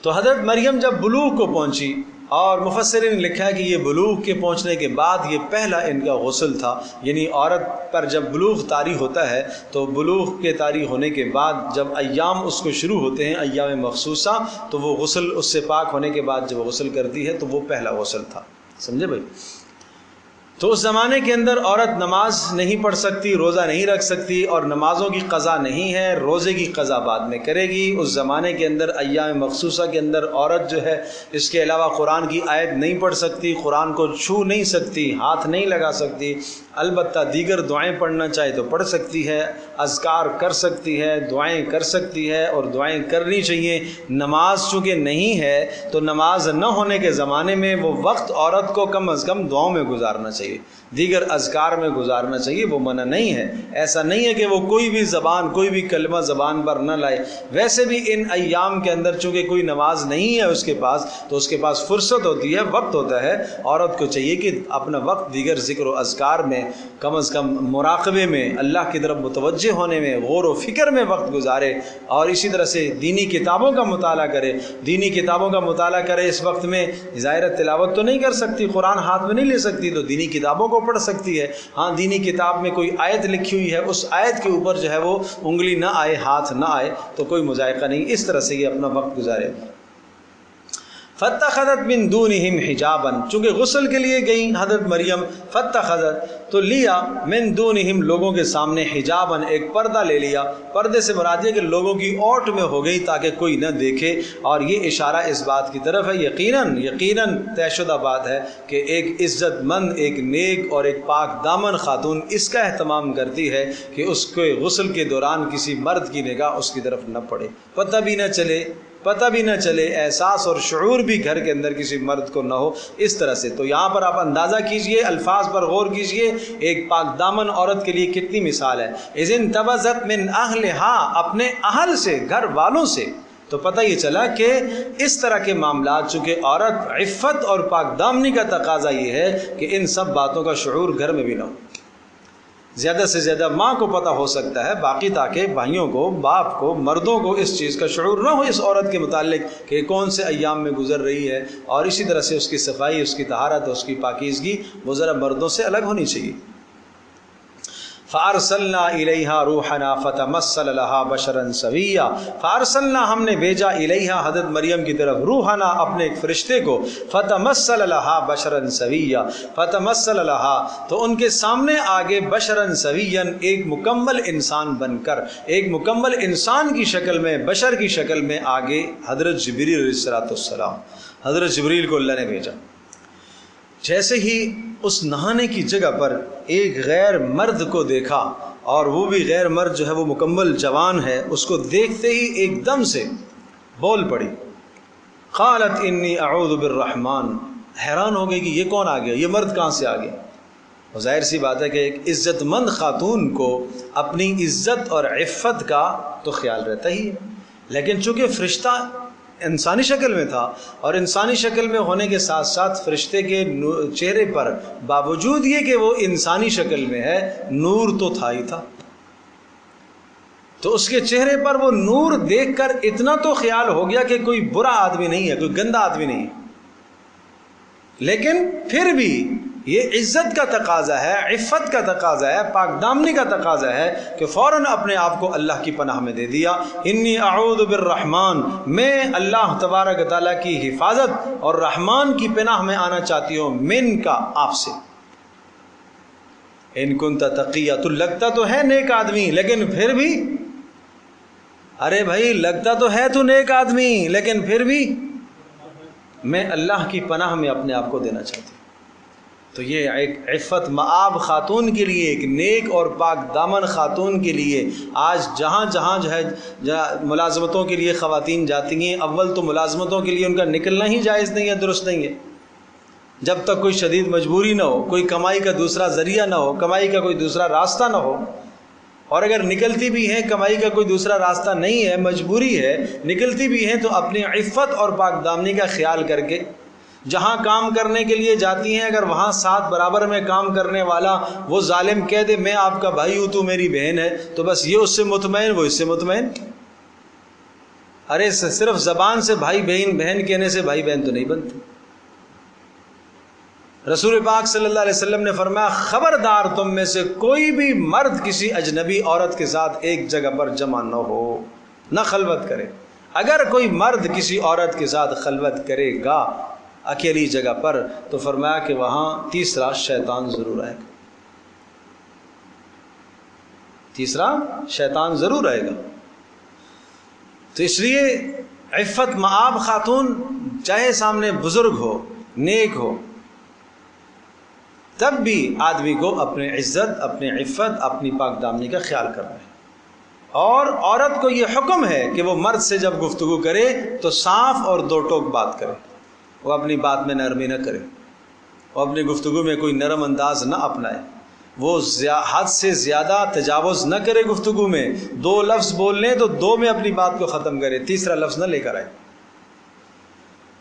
تو حضرت مریم جب بلوغ کو پہنچی اور مفسرین نے لکھا ہے کہ یہ بلوغ کے پہنچنے کے بعد یہ پہلا ان کا غسل تھا، یعنی عورت پر جب بلوغ طاری ہوتا ہے تو بلوغ کے طاری ہونے کے بعد جب ایام اس کو شروع ہوتے ہیں، ایام مخصوصہ، تو وہ غسل اس سے پاک ہونے کے بعد جب غسل کرتی ہے تو وہ پہلا غسل تھا. سمجھے بھائی؟ تو اس زمانے کے اندر عورت نماز نہیں پڑھ سکتی، روزہ نہیں رکھ سکتی، اور نمازوں کی قضا نہیں ہے، روزے کی قضا بعد میں کرے گی. اس زمانے کے اندر ایام مخصوصہ کے اندر عورت جو ہے اس کے علاوہ قرآن کی آیت نہیں پڑھ سکتی، قرآن کو چھو نہیں سکتی، ہاتھ نہیں لگا سکتی. البتہ دیگر دعائیں پڑھنا چاہے تو پڑھ سکتی ہے، اذکار کر سکتی ہے، دعائیں کر سکتی ہے، اور دعائیں کرنی چاہیے. نماز چونکہ نہیں ہے تو نماز نہ ہونے کے زمانے میں وہ وقت عورت کو کم از کم دعاؤں میں گزارنا چاہیے، دیگر اذکار میں گزارنا چاہیے، وہ منع نہیں ہے. ایسا نہیں ہے کہ وہ کوئی بھی زبان، کوئی بھی کلمہ زبان پر نہ لائے. ویسے بھی ان ایام کے اندر چونکہ کوئی نماز نہیں ہے اس کے پاس، تو اس کے پاس فرصت ہوتی ہے، وقت ہوتا ہے. عورت کو چاہیے کہ اپنا وقت دیگر ذکر و اذکار میں، کم از کم مراقبے میں، اللہ کی طرف متوجہ ہونے میں، غور و فکر میں وقت گزارے. اور اسی طرح سے دینی کتابوں کا مطالعہ کرے. دینی کتابوں کا مطالعہ کرے. اس وقت میں ظاہر تلاوت تو نہیں کر سکتی، قرآن ہاتھ میں نہیں لے سکتی، تو دینی کتابوں کو پڑھ سکتی ہے. ہاں، دینی کتاب میں کوئی آیت لکھی ہوئی ہے، اس آیت کے اوپر جو ہے وہ انگلی نہ آئے، ہاتھ نہ آئے، تو کوئی مذائقہ نہیں. اس طرح سے یہ اپنا وقت گزارے. فاتخذت من دونہم حجابا، چونکہ غسل کے لیے گئیں حضرت مریم، فاتخذت تو لیا، من دونہم لوگوں کے سامنے، حجابا ایک پردہ لے لیا. پردے سے مراد یہ کہ لوگوں کی اوٹ میں ہو گئی تاکہ کوئی نہ دیکھے. اور یہ اشارہ اس بات کی طرف ہے، یقیناً طے شدہ بات ہے کہ ایک عزت مند، ایک نیک اور ایک پاک دامن خاتون اس کا اہتمام کرتی ہے کہ اس کے غسل کے دوران کسی مرد کی نگاہ اس کی طرف نہ پڑے، پتہ بھی نہ چلے، احساس اور شعور بھی گھر کے اندر کسی مرد کو نہ ہو. اس طرح سے تو یہاں پر آپ اندازہ کیجئے، الفاظ پر غور کیجئے، ایک پاک دامن عورت کے لیے کتنی مثال ہے. اذ انتبذت من اہلہا، اپنے اہل سے، گھر والوں سے. تو پتہ یہ چلا کہ اس طرح کے معاملات، چونکہ عورت عفت اور پاک دامنی کا تقاضا یہ ہے کہ ان سب باتوں کا شعور گھر میں بھی نہ ہو. زیادہ سے زیادہ ماں کو پتہ ہو سکتا ہے، باقی تاکہ بھائیوں کو، باپ کو، مردوں کو اس چیز کا شعور نہ ہو اس عورت کے متعلق کہ کون سے ایام میں گزر رہی ہے. اور اسی طرح سے اس کی صفائی، اس کی طہارت، اس کی پاکیزگی وہ ذرا مردوں سے الگ ہونی چاہیے. فارسلنا الیہا روحنا فتمثل لہا بشرا سویا، فارسلنا ہم نے بھیجا الیہا حضرت مریم کی طرف، روحنا اپنے ایک فرشتے کو، فتمثل لہا بشرا سویا، فتمثل لہا تو ان کے سامنے آگے، بشرا سویا ایک مکمل انسان بن کر، ایک مکمل انسان کی شکل میں، بشر کی شکل میں آگے حضرت جبریل علیہ السلام، حضرت جبریل کو اللہ نے بھیجا. جیسے ہی اس نہانے کی جگہ پر ایک غیر مرد کو دیکھا، اور وہ بھی غیر مرد جو ہے وہ مکمل جوان ہے، اس کو دیکھتے ہی ایک دم سے بول پڑی، قالت انی اعوذ بالرحمن، حیران ہو گئی کہ یہ کون آ گیا، یہ مرد کہاں سے آ گیا. اور ظاہر سی بات ہے کہ ایک عزت مند خاتون کو اپنی عزت اور عفت کا تو خیال رہتا ہی ہے، لیکن چونکہ فرشتہ انسانی شکل میں تھا، اور انسانی شکل میں ہونے کے ساتھ ساتھ فرشتے کے چہرے پر باوجود یہ کہ وہ انسانی شکل میں ہے، نور تو تھا ہی تھا. تو اس کے چہرے پر وہ نور دیکھ کر اتنا تو خیال ہو گیا کہ کوئی برا آدمی نہیں ہے، کوئی گندا آدمی نہیں ہے. لیکن پھر بھی یہ عزت کا تقاضا ہے، عفت کا تقاضا ہے، پاک دامنی کا تقاضا ہے کہ فوراً اپنے آپ کو اللہ کی پناہ میں دے دیا. انی اعوذ بالرحمن، میں اللہ تبارک تعالیٰ کی حفاظت اور رحمان کی پناہ میں آنا چاہتی ہوں، من کا، آپ سے. ان کنت تقیہ، تو لگتا تو ہے نیک آدمی، لیکن پھر بھی، ارے بھائی لگتا تو ہے تو نیک آدمی، لیکن پھر بھی میں اللہ کی پناہ میں اپنے آپ کو دینا چاہتی ہوں. تو یہ ایک عفت مآب خاتون کے لیے، ایک نیک اور پاک دامن خاتون کے لیے، آج جہاں جہاں جو ہے ملازمتوں کے لیے خواتین جاتی ہیں، اول تو ملازمتوں کے لیے ان کا نکلنا ہی جائز نہیں ہے، درست نہیں ہے، جب تک کوئی شدید مجبوری نہ ہو، کوئی کمائی کا دوسرا ذریعہ نہ ہو، کمائی کا کوئی دوسرا راستہ نہ ہو. اور اگر نکلتی بھی ہیں، کمائی کا کوئی دوسرا راستہ نہیں ہے، مجبوری ہے، نکلتی بھی ہیں، تو اپنی عفت اور پاک دامنی کا خیال کر کے جہاں کام کرنے کے لیے جاتی ہیں، اگر وہاں ساتھ برابر میں کام کرنے والا وہ ظالم کہہ دے میں آپ کا بھائی ہوں، تو میری بہن ہے، تو بس یہ اس سے مطمئن، وہ اس سے مطمئن. ارے صرف زبان سے بھائی بہن کہنے سے بھائی بہن تو نہیں بنتی. رسول پاک صلی اللہ علیہ وسلم نے فرمایا خبردار تم میں سے کوئی بھی مرد کسی اجنبی عورت کے ساتھ ایک جگہ پر جمع نہ ہو، نہ خلوت کرے۔ اگر کوئی مرد کسی عورت کے ساتھ خلوت کرے گا اکیلی جگہ پر تو فرمایا کہ وہاں تیسرا شیطان ضرور آئے گا، تیسرا شیطان ضرور آئے گا۔ تو اس لیے عفت مآب خاتون چاہے سامنے بزرگ ہو، نیک ہو، تب بھی آدمی کو اپنے عزت، اپنی عفت، اپنی پاک دامنی کا خیال کرنا ہے۔ اور عورت کو یہ حکم ہے کہ وہ مرد سے جب گفتگو کرے تو صاف اور دو ٹوک بات کرے، وہ اپنی بات میں نرمی نہ کرے، وہ اپنی گفتگو میں کوئی نرم انداز نہ اپنائے، وہ حد سے زیادہ تجاوز نہ کرے گفتگو میں، 2 لفظ بولنے تو 2 میں اپنی بات کو ختم کرے، تیسرا لفظ نہ لے کر آئے۔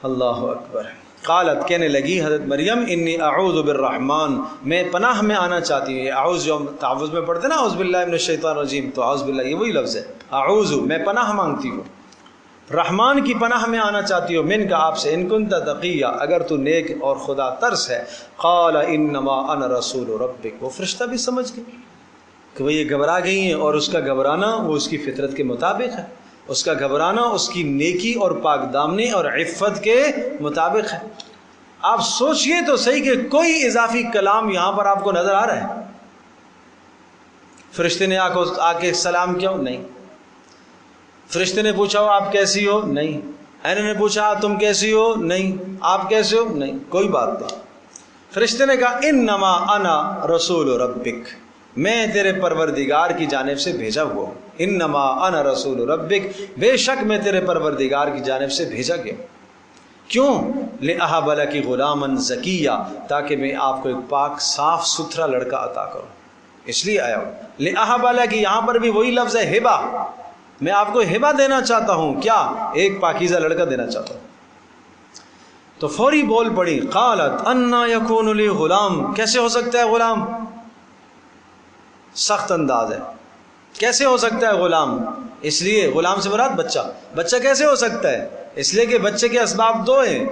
اللہ اکبر۔ قالت، کہنے لگی حضرت مریم، انی اعوذ بالرحمن، میں پناہ میں آنا چاہتی ہوں۔ یہ اعوذ جو ہم تعوذ میں پڑھتے ہیں نا، اعوذ باللہ من الشیطان الرجیم، تو اعوذ باللہ یہ وہی لفظ ہے، اعوذ میں پناہ مانگتی ہوں، رحمان کی پناہ میں آنا چاہتی ہوں، من کا آپ سے، ان کنت تقیہ اگر تو نیک اور خدا ترس ہے۔ قال انما انا رسول ربک، وہ فرشتہ بھی سمجھ گئی کہ وہ یہ گھبرا گئی ہیں، اور اس کا گھبرانا وہ اس کی فطرت کے مطابق ہے، اس کا گھبرانا اس کی نیکی اور پاک دامنی اور عفت کے مطابق ہے۔ آپ سوچئے تو صحیح کہ کوئی اضافی کلام یہاں پر آپ کو نظر آ رہا ہے؟ فرشتے نے آ کے سلام کیا؟ نہیں۔ فرشتے نے پوچھا ہو آپ کیسی ہو؟ نہیں۔ انہوں نے پوچھا تم کیسی ہو؟ نہیں۔ آپ کیسے ہو؟ نہیں، کوئی بات نہیں۔ فرشتے نے کہا انما انا رسول ربک، میں تیرے پروردگار کی جانب سے بھیجا ہوا ہوں، انما انا رسول ربک، بے شک میں تیرے پروردگار کی جانب سے بھیجا گیا۔ کیوں؟ لأہب لک غلاما زکیہ، تاکہ میں آپ کو ایک پاک صاف ستھرا لڑکا عطا کروں، اس لیے آیا ہوں۔ لأہب لک، یہاں پر بھی وہی لفظ ہے ہبہ، میں آپ کو ہبہ دینا چاہتا ہوں، کیا؟ ایک پاکیزہ لڑکا دینا چاہتا ہوں۔ تو فوری بول پڑی، قالت انا یکون لی غلام، کیسے ہو سکتا ہے غلام؟ سخت انداز ہے، کیسے ہو سکتا ہے غلام؟ اس لیے غلام سے مراد بچہ، بچہ کیسے ہو سکتا ہے؟ اس لیے کہ بچے کے اسباب 2 ہیں،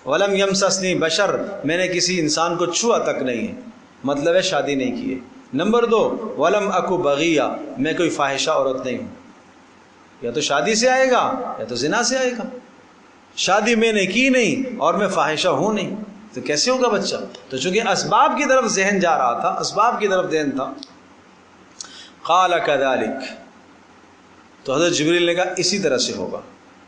ولم یمسسنی بشر، میں نے کسی انسان کو چھوا تک نہیں ہے، مطلب ہے شادی نہیں کی ہے۔ نمبر 2، ولم اکو بغیہ، میں کوئی فاحشہ عورت نہیں ہوں۔ یا تو شادی سے آئے گا یا تو زنا سے آئے گا، شادی میں نے کی نہیں اور میں فاحشہ ہوں نہیں، تو کیسے ہوگا بچہ؟ تو چونکہ اسباب کی طرف ذہن جا رہا تھا، اسباب کی طرف ذہن تھا۔ قال کذالک، تو حضرت جبریل نے کہا اسی طرح سے ہوگا،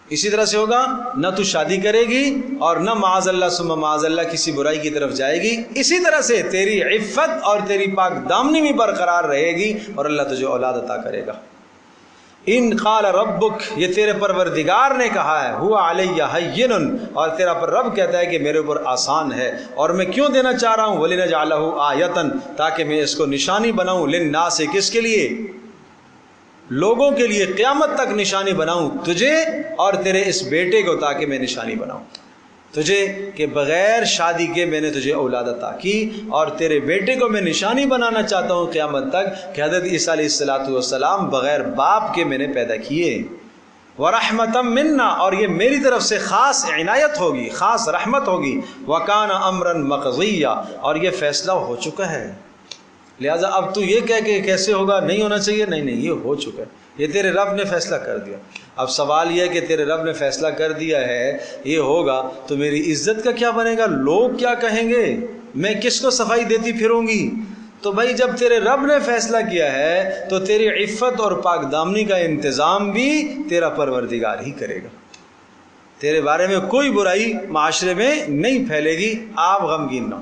اسی طرح سے ہوگا، نہ تو شادی کرے گی اور نہ معاذ اللہ ثم معاذ اللہ کسی برائی کی طرف جائے گی، اسی طرح سے تیری عفت اور تیری پاک دامنی بھی برقرار رہے گی اور اللہ تجھے اولاد عطا کرے گا۔ ان قال ربک، یہ تیرے پروردگار نے کہا ہے، ہوا علیہ ہین، اور تیرا پر رب کہتا ہے کہ میرے اوپر آسان ہے، اور میں کیوں دینا چاہ رہا ہوں؟ ولنجعلہ آیۃ، تاکہ میں اس کو نشانی بناؤں، للناس، کس کے لیے؟ لوگوں کے لیے، قیامت تک نشانی بناؤں تجھے اور تیرے اس بیٹے کو، تاکہ میں نشانی بناؤں تجھے کہ بغیر شادی کے میں نے تجھے اولاد عطا کی، اور تیرے بیٹے کو میں نشانی بنانا چاہتا ہوں قیامت تک کہ حضرت عیسیٰ علیہ السلام بغیر باپ کے میں نے پیدا کیے۔ وَرَحْمَةً مِنَّا، اور یہ میری طرف سے خاص عنایت ہوگی، خاص رحمت ہوگی۔ وَكَانَ أَمْرًا مَقْضِيًّا، اور یہ فیصلہ ہو چکا ہے، لہٰذا اب تو یہ کہہ کہ کیسے ہوگا، نہیں ہونا چاہیے، نہیں نہیں، یہ ہو چکا ہے، یہ تیرے رب نے فیصلہ کر دیا۔ اب سوال یہ ہے کہ تیرے رب نے فیصلہ کر دیا ہے، یہ ہوگا تو میری عزت کا کیا بنے گا؟ لوگ کیا کہیں گے؟ میں کس کو صفائی دیتی پھروں گی؟ تو بھائی جب تیرے رب نے فیصلہ کیا ہے تو تیری عفت اور پاک دامنی کا انتظام بھی تیرا پروردگار ہی کرے گا، تیرے بارے میں کوئی برائی معاشرے میں نہیں پھیلے گی، آپ غمگین نہ ہو،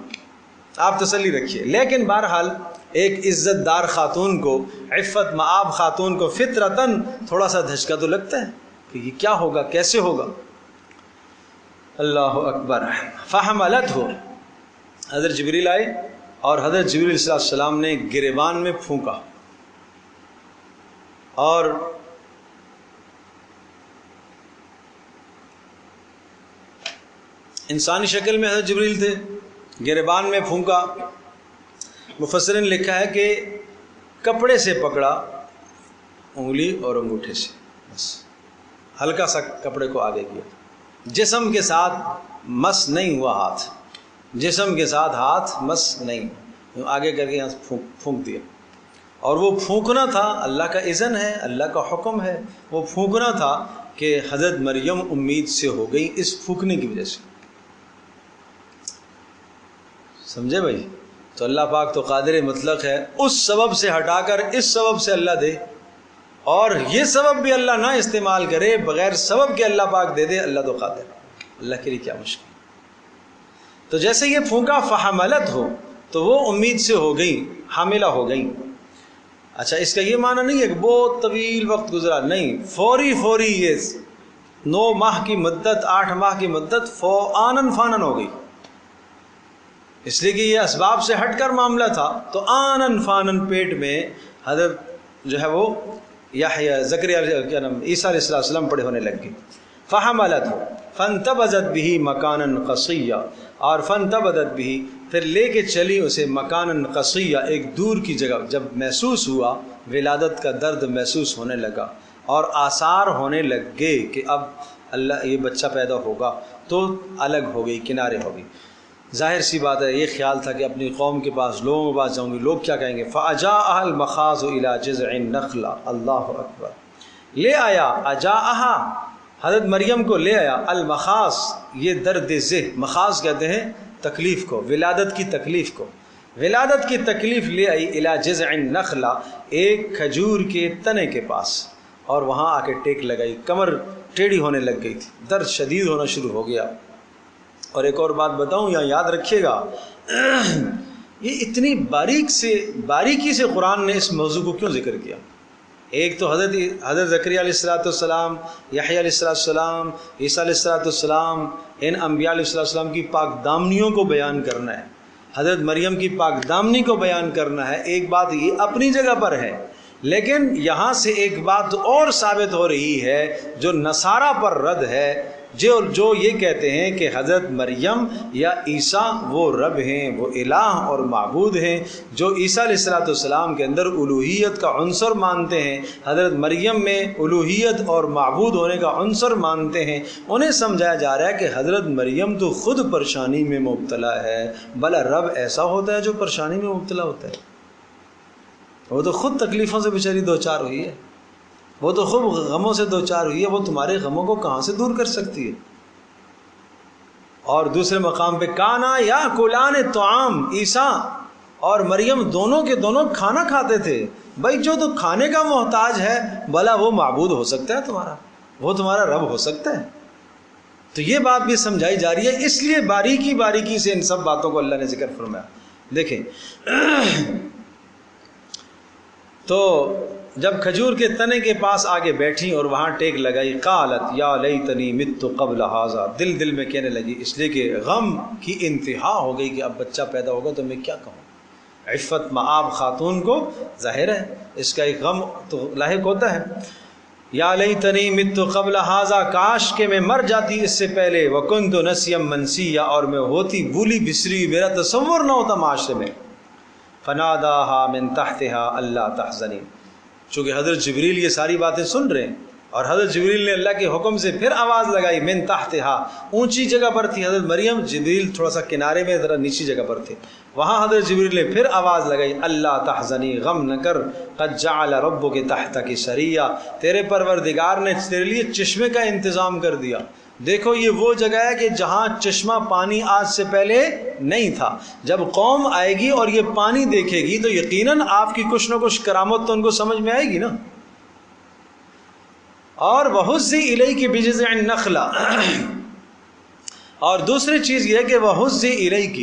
آپ تسلی رکھیے۔ لیکن بہرحال ایک عزت دار خاتون کو، عفت مآب خاتون کو فطرتاً تھوڑا سا دھچکا تو لگتا ہے کہ یہ کیا ہوگا، کیسے ہوگا۔ اللہ اکبر۔ فحملتہ، حضرت جبریل آئے اور حضرت جبریل صلی اللہ علیہ وسلم نے گریبان میں پھونکا، اور انسانی شکل میں حضرت جبریل تھے، گریبان میں پھونکا۔ مفسرین نے لکھا ہے کہ کپڑے سے پکڑا، انگلی اور انگوٹھے سے، بس ہلکا سا کپڑے کو آگے کیا، جسم کے ساتھ مس نہیں ہوا ہاتھ، جسم کے ساتھ ہاتھ مس نہیں، آگے کر کے یہاں پھونک دیا. اور وہ پھونکنا تھا اللہ کا اذن ہے، اللہ کا حکم ہے. وہ پھونکنا تھا کہ حضرت مریم امید سے ہو گئی اس پھونکنے کی وجہ سے. سمجھے بھائی؟ تو اللہ پاک تو قادر مطلق ہے، اس سبب سے ہٹا کر اس سبب سے اللہ دے، اور یہ سبب بھی اللہ نہ استعمال کرے، بغیر سبب کے اللہ پاک دے دے. اللہ تو قادر، اللہ کے لیے کیا مشکل. تو جیسے یہ پھونکا فحملت ہو تو وہ امید سے ہو گئی، حاملہ ہو گئی. اچھا اس کا یہ معنی نہیں ہے کہ بہت طویل وقت گزرا، نہیں، فوری یہ 9 ماہ کی مدت، 8 ماہ کی مدت آنن فانن ہو گئی. اس لیے کہ یہ اسباب سے ہٹ کر معاملہ تھا، تو آنن فانن پیٹ میں حضرت جو ہے وہ یحییٰ زکریا کیا نام عیسیٰ علیہ السلام پڑے ہونے لگ گئے. فحملت ہو فانتبذت به مکانا قصیا، اور فانتبذت به پھر لے کے چلی اسے مکانا قصیا، ایک دور کی جگہ. جب محسوس ہوا ولادت کا درد محسوس ہونے لگا اور آثار ہونے لگ گئے کہ اب اللہ یہ بچہ پیدا ہوگا، تو الگ ہو گئی، کنارے ہو گئی. ظاہر سی بات ہے، یہ خیال تھا کہ اپنی قوم کے پاس، لوگوں کے پاس جاؤں گی، لوگ کیا کہیں گے. فَأَجَاءَهَا الْمَخَاضُ إِلَى جِذْعِ النَّخْلَةِ، اللہ اکبر. لے آیا، اجاءہا حضرت مریم کو لے آیا، المخاض یہ درد ذہ، مخاض کہتے ہیں تکلیف کو، ولادت کی تکلیف کو. ولادت کی تکلیف لے آئی إِلَى جِذْعِ النَّخْلَةِ، ایک کھجور کے تنے کے پاس، اور وہاں آ کے ٹیک لگائی. کمر ٹیڑھی ہونے لگ گئی تھی، درد شدید ہونا شروع ہو گیا. اور ایک اور بات بتاؤں، یہاں یاد رکھیے گا، یہ اتنی باریکی سے قرآن نے اس موضوع کو کیوں ذکر کیا. ایک تو حضرت زکریا علیہ السلام، یحییٰ علیہ السلام، عیسیٰ علیہ السلام، ان انبیاء علیہ السلام کی پاک دامنیوں کو بیان کرنا ہے، حضرت مریم کی پاک دامنی کو بیان کرنا ہے. ایک بات یہ اپنی جگہ پر ہے، لیکن یہاں سے ایک بات اور ثابت ہو رہی ہے جو نصارہ پر رد ہے، جو یہ کہتے ہیں کہ حضرت مریم یا عیسیٰ وہ رب ہیں، وہ الہ اور معبود ہیں. جو عیسیٰ علیہ السلام کے اندر الوہیت کا عنصر مانتے ہیں، حضرت مریم میں الوہیت اور معبود ہونے کا عنصر مانتے ہیں، انہیں سمجھایا جا رہا ہے کہ حضرت مریم تو خود پریشانی میں مبتلا ہے، بھلا رب ایسا ہوتا ہے جو پریشانی میں مبتلا ہوتا ہے؟ وہ تو خود تکلیفوں سے بیچاری دوچار ہوئی ہے، وہ تو خوب غموں سے دوچار ہوئی ہے، وہ تمہارے غموں کو کہاں سے دور کر سکتی ہے. اور دوسرے مقام پہ کانا یا کلان طعام، عیسیٰ اور مریم دونوں کے دونوں کھانا کھاتے تھے. بھائی جو تو کھانے کا محتاج ہے، بھلا وہ معبود ہو سکتا ہے تمہارا، وہ تمہارا رب ہو سکتا ہے. تو یہ بات بھی سمجھائی جا رہی ہے، اس لیے باریکی سے ان سب باتوں کو اللہ نے ذکر فرمایا. دیکھیں تو جب کھجور کے تنے کے پاس آگے بیٹھی اور وہاں ٹیک لگائی، قالت یا لیتنی مت قبل ھذا، دل میں کہنے لگی، اس لیے کہ غم کی انتہا ہو گئی کہ اب بچہ پیدا ہوگا تو میں کیا کہوں. عفت مآب خاتون کو ظاہر ہے اس کا ایک غم تو لاحق ہوتا ہے. یا لیتنی مت قبل ھذا، کاش کہ میں مر جاتی اس سے پہلے، وکنت نسیا منسیا، اور میں ہوتی بھولی بسری، میرا تصور نہ ہوتا معاشرے میں. فناداها من تحتها الا تحزنی، چونکہ حضرت جبریل یہ ساری باتیں سن رہے ہیں، اور حضرت جبریل نے اللہ کے حکم سے پھر آواز لگائی. من تحتها، اونچی جگہ پر تھی حضرت مریم، جبریل تھوڑا سا کنارے میں ذرا نیچی جگہ پر تھے، وہاں حضرت جبریل نے پھر آواز لگائی، اللہ تحزنی، غم نہ کر، قد جعل ربک تحتک سریا، تیرے پروردگار نے تیرے لیے چشمے کا انتظام کر دیا. دیکھو یہ وہ جگہ ہے کہ جہاں چشمہ پانی آج سے پہلے نہیں تھا. جب قوم آئے گی اور یہ پانی دیکھے گی تو یقیناً آپ کی کچھ نہ کچھ کرامت تو ان کو سمجھ میں آئے گی نا. اور وَهُزِّ إِلَيْكِ بِجِذْعِ النَّخْلَةِ، اور دوسری چیز یہ کہ وَهُزِّ إِلَيْكِ،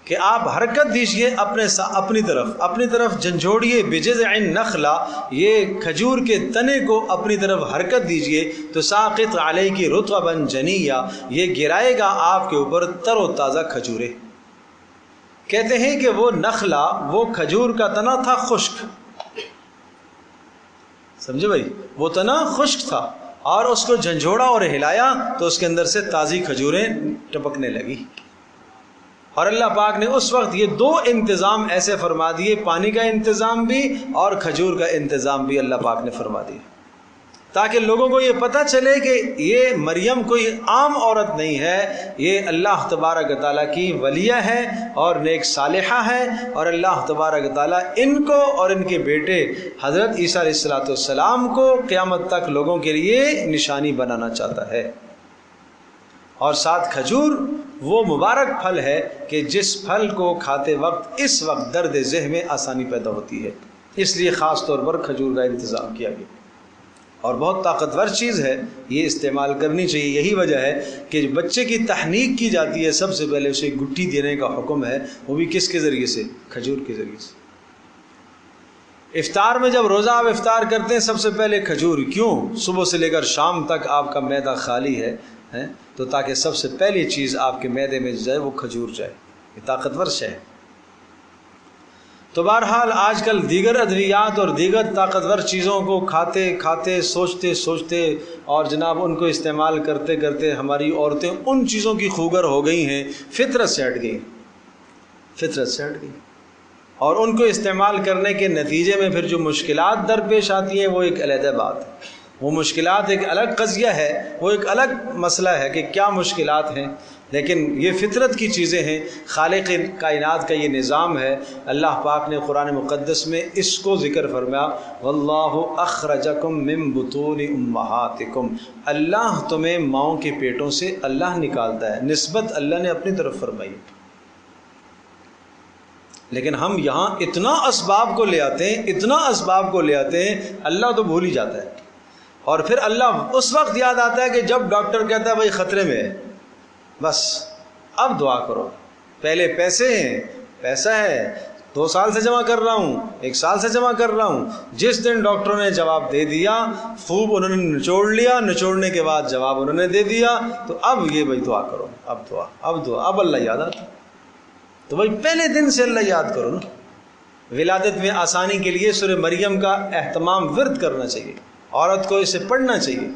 کہ آپ حرکت دیجئے اپنی طرف جھنجھوڑیے، بِجِذْعِ النَّخْلَةِ، یہ کھجور کے تنے کو اپنی طرف حرکت دیجئے، تو ساقط علیکی رطبا جنیا، یہ گرائے گا آپ کے اوپر تر و تازہ کھجورے. کہتے ہیں کہ وہ نخلا، وہ کھجور کا تنا تھا خشک، سمجھے بھائی، وہ تنا خشک تھا، اور اس کو جھنجھوڑا اور ہلایا تو اس کے اندر سے تازی کھجوریں ٹپکنے لگی. اور اللہ پاک نے اس وقت یہ 2 انتظام ایسے فرما دیے، پانی کا انتظام بھی اور کھجور کا انتظام بھی اللہ پاک نے فرما دیا. تاکہ لوگوں کو یہ پتہ چلے کہ یہ مریم کوئی عام عورت نہیں ہے، یہ اللہ تبارک و تعالیٰ کی ولیہ ہے اور نیک صالحہ ہے، اور اللہ تبارک و تعالیٰ ان کو اور ان کے بیٹے حضرت عیسیٰ علیہ السلام کو قیامت تک لوگوں کے لیے نشانی بنانا چاہتا ہے۔ اور ساتھ کھجور وہ مبارک پھل ہے کہ جس پھل کو کھاتے وقت اس وقت درد ذہن میں آسانی پیدا ہوتی ہے، اس لیے خاص طور پر کھجور کا انتظام کیا گیا، اور بہت طاقتور چیز ہے، یہ استعمال کرنی چاہیے۔ یہی وجہ ہے کہ بچے کی تحنیک کی جاتی ہے، سب سے پہلے اسے گٹھی دینے کا حکم ہے، وہ بھی کس کے ذریعے سے؟ کھجور کے ذریعے سے۔ افطار میں جب روزہ آپ افطار کرتے ہیں سب سے پہلے کھجور، کیوں؟ صبح سے لے کر شام تک آپ کا معدہ خالی ہے تو تاکہ سب سے پہلی چیز آپ کے معدے میں جائے وہ کھجور جائے، یہ طاقتور شے ہے۔ تو بہرحال آج کل دیگر ادویات اور دیگر طاقتور چیزوں کو کھاتے کھاتے سوچتے سوچتے اور جناب ان کو استعمال کرتے کرتے ہماری عورتیں ان چیزوں کی خوگر ہو گئی ہیں، فطرت سے ہٹ گئی، فطرت سے ہٹ گئی، اور ان کو استعمال کرنے کے نتیجے میں پھر جو مشکلات درپیش آتی ہیں وہ ایک علیحدہ بات ہے، وہ مشکلات ایک الگ قضیہ ہے، وہ ایک الگ مسئلہ ہے کہ کیا مشکلات ہیں، لیکن یہ فطرت کی چیزیں ہیں، خالق کائنات کا یہ نظام ہے۔ اللہ پاک نے قرآن مقدس میں اس کو ذکر فرمایا، واللہ اخرجکم من بطون امہاتکم، اللہ تمہیں ماؤں کے پیٹوں سے اللہ نکالتا ہے، نسبت اللہ نے اپنی طرف فرمائی۔ لیکن ہم یہاں اتنا اسباب کو لے آتے ہیں، اتنا اسباب کو لے آتے ہیں، اللہ تو بھول ہی جاتا ہے، اور پھر اللہ اس وقت یاد آتا ہے کہ جب ڈاکٹر کہتا ہے بھائی خطرے میں ہے، بس اب دعا کرو، پہلے پیسے ہیں، پیسہ ہے، 2 سال سے جمع کر رہا ہوں، 1 سال سے جمع کر رہا ہوں، جس دن ڈاکٹروں نے جواب دے دیا، خوب انہوں نے نچوڑ لیا، نچوڑنے کے بعد جواب انہوں نے دے دیا، تو اب یہ بھائی دعا کرو، اب دعا، اب دعا، اب اللہ یاد آتا، تو بھائی پہلے دن سے اللہ یاد کرو نا۔ ولادت میں آسانی کے لیے سورہ مریم کا اہتمام ورد کرنا چاہیے، عورت کو اسے پڑھنا چاہیے،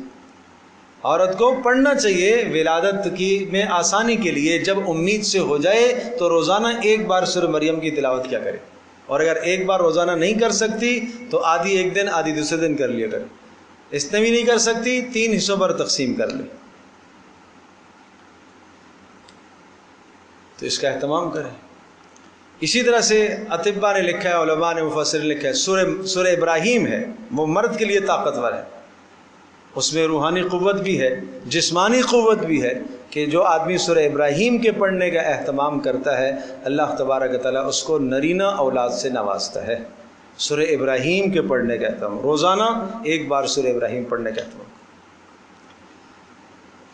عورت کو پڑھنا چاہیے ولادت کی میں آسانی کے لیے۔ جب امید سے ہو جائے تو روزانہ 1 بار سورہ مریم کی تلاوت کیا کرے، اور اگر 1 بار روزانہ نہیں کر سکتی تو آدھی ایک دن آدھی دوسرے دن کر لیا کرے، اتنے بھی نہیں کر سکتی 3 حصوں پر تقسیم کر لے، تو اس کا اہتمام کریں۔ اسی طرح سے اطباء نے لکھا ہے، علماء نے، مفسرین نے لکھا ہے، سورہ ابراہیم ہے، وہ مرد کے لیے طاقتور ہے، اس میں روحانی قوت بھی ہے، جسمانی قوت بھی ہے، کہ جو آدمی سورہ ابراہیم کے پڑھنے کا اہتمام کرتا ہے اللہ تبارک و تعالیٰ اس کو نرینہ اولاد سے نوازتا ہے۔ سورہ ابراہیم کے پڑھنے کا اہتمام، روزانہ 1 بار سورہ ابراہیم پڑھنے کا اہتمام۔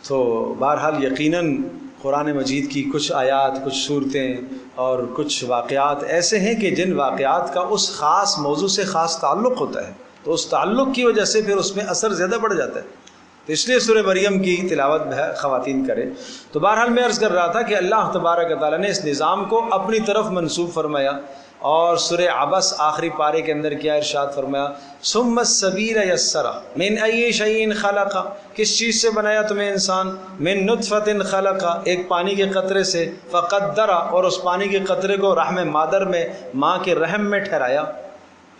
تو بہرحال یقیناً قرآن مجید کی کچھ آیات، کچھ صورتیں اور کچھ واقعات ایسے ہیں کہ جن واقعات کا اس خاص موضوع سے خاص تعلق ہوتا ہے، تو اس تعلق کی وجہ سے پھر اس میں اثر زیادہ بڑھ جاتا ہے، تو اس لیے سورہ مریم کی تلاوت خواتین کریں۔ تو بہرحال میں عرض کر رہا تھا کہ اللہ تبارک و تعالیٰ نے اس نظام کو اپنی طرف منسوب فرمایا، اور سورہ عبس آخری پارے کے اندر کیا ارشاد فرمایا، ثم السبیل یسرہ من ای شیء خلق، کس چیز سے بنایا تمہیں انسان، من نطفۃ خلق، ایک پانی کے قطرے سے، فقدر، اور اس پانی کے قطرے کو رحم مادر میں، ماں کے رحم میں ٹھہرایا،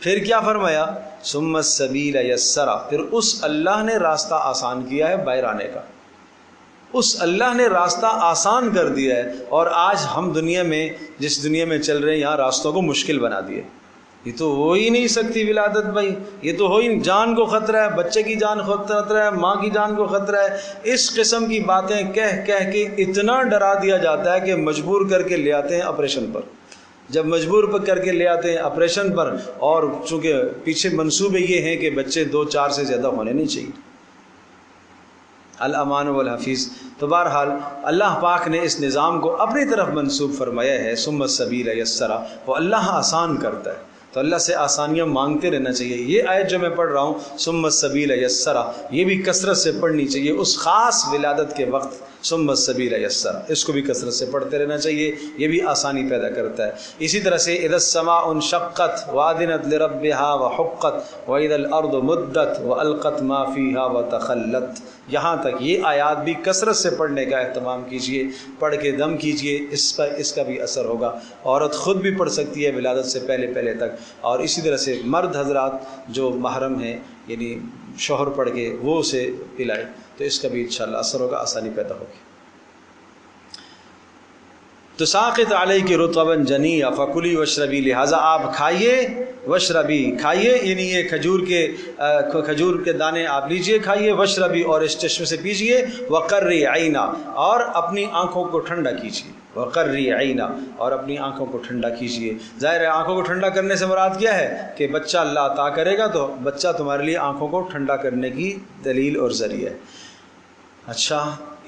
پھر کیا فرمایا، ثم السبیل یسرہ، پھر اس اللہ نے راستہ آسان کیا ہے باہر آنے کا، اس اللہ نے راستہ آسان کر دیا ہے۔ اور آج ہم دنیا میں جس دنیا میں چل رہے ہیں یہاں راستوں کو مشکل بنا دیے، یہ تو ہو ہی نہیں سکتی ولادت بھائی، یہ تو ہو ہی، جان کو خطرہ ہے، بچے کی جان کو خطرہ ہے، ماں کی جان کو خطرہ ہے، اس قسم کی باتیں کہہ کہہ کے اتنا ڈرا دیا جاتا ہے کہ مجبور کر کے لے آتے ہیں آپریشن پر، جب مجبور کر کے لے آتے ہیں آپریشن پر، اور چونکہ پیچھے منصوبے یہ ہیں کہ بچے 2-4 سے زیادہ ہونے نہیں چاہیے، الامان والحفیظ۔ تو بہرحال اللہ پاک نے اس نظام کو اپنی طرف منسوب فرمایا ہے، ثم السبیل یسرہ، وہ اللہ آسان کرتا ہے، تو اللہ سے آسانیاں مانگتے رہنا چاہیے۔ یہ آیت جو میں پڑھ رہا ہوں ثم السبیل یسرہ، یہ بھی کثرت سے پڑھنی چاہیے، اس خاص ولادت کے وقت ثم السبیل یسرا، اس کو بھی کثرت سے پڑھتے رہنا چاہیے، یہ بھی آسانی پیدا کرتا ہے۔ اسی طرح سے اذا السماء انشقت وادنت لربها وحقت واذا الارض مدت والقت ما فيها وتخلت، یہاں تک یہ آیات بھی کثرت سے پڑھنے کا اہتمام کیجیے، پڑھ کے دم کیجیے، اس کا بھی اثر ہوگا۔ عورت خود بھی پڑھ سکتی ہے ولادت سے پہلے تک، اور اسی طرح سے مرد حضرات جو محرم ہیں یعنی شوہر پڑھ کے وہ اسے پلائے تو اس کا بھی انشاءاللہ اثر ہوگا، آسانی پیدا ہوگی۔ تو ساقط علیہ کی رطبا جنیا فکلی وشربی، لہٰذا آپ کھائیے، وشربی کھائیے، یعنی یہ کھجور کے دانے آپ لیجئے کھائیے، وشربی اور اس چشمے سے پیجئے، وقری عینا اور اپنی آنکھوں کو ٹھنڈا کیجئے، وقری عینا اور اپنی آنکھوں کو ٹھنڈا کیجئے۔ ظاہر ہے آنکھوں کو ٹھنڈا کرنے سے مراد کیا ہے کہ بچہ اللہ عطا کرے گا تو بچہ تمہارے لیے آنکھوں کو ٹھنڈا کرنے کی دلیل اور ذریعہ ہے۔ اچھا،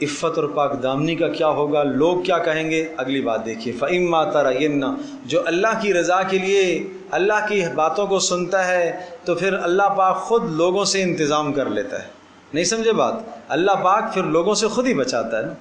عفت اور پاک دامنی کا کیا ہوگا، لوگ کیا کہیں گے، اگلی بات دیکھیے۔ فَإِمَّا تَرَيِنَّ، جو اللہ کی رضا کے لیے اللہ کی باتوں کو سنتا ہے تو پھر اللہ پاک خود لوگوں سے انتظام کر لیتا ہے، نہیں سمجھے بات، اللہ پاک پھر لوگوں سے خود ہی بچاتا ہے نا۔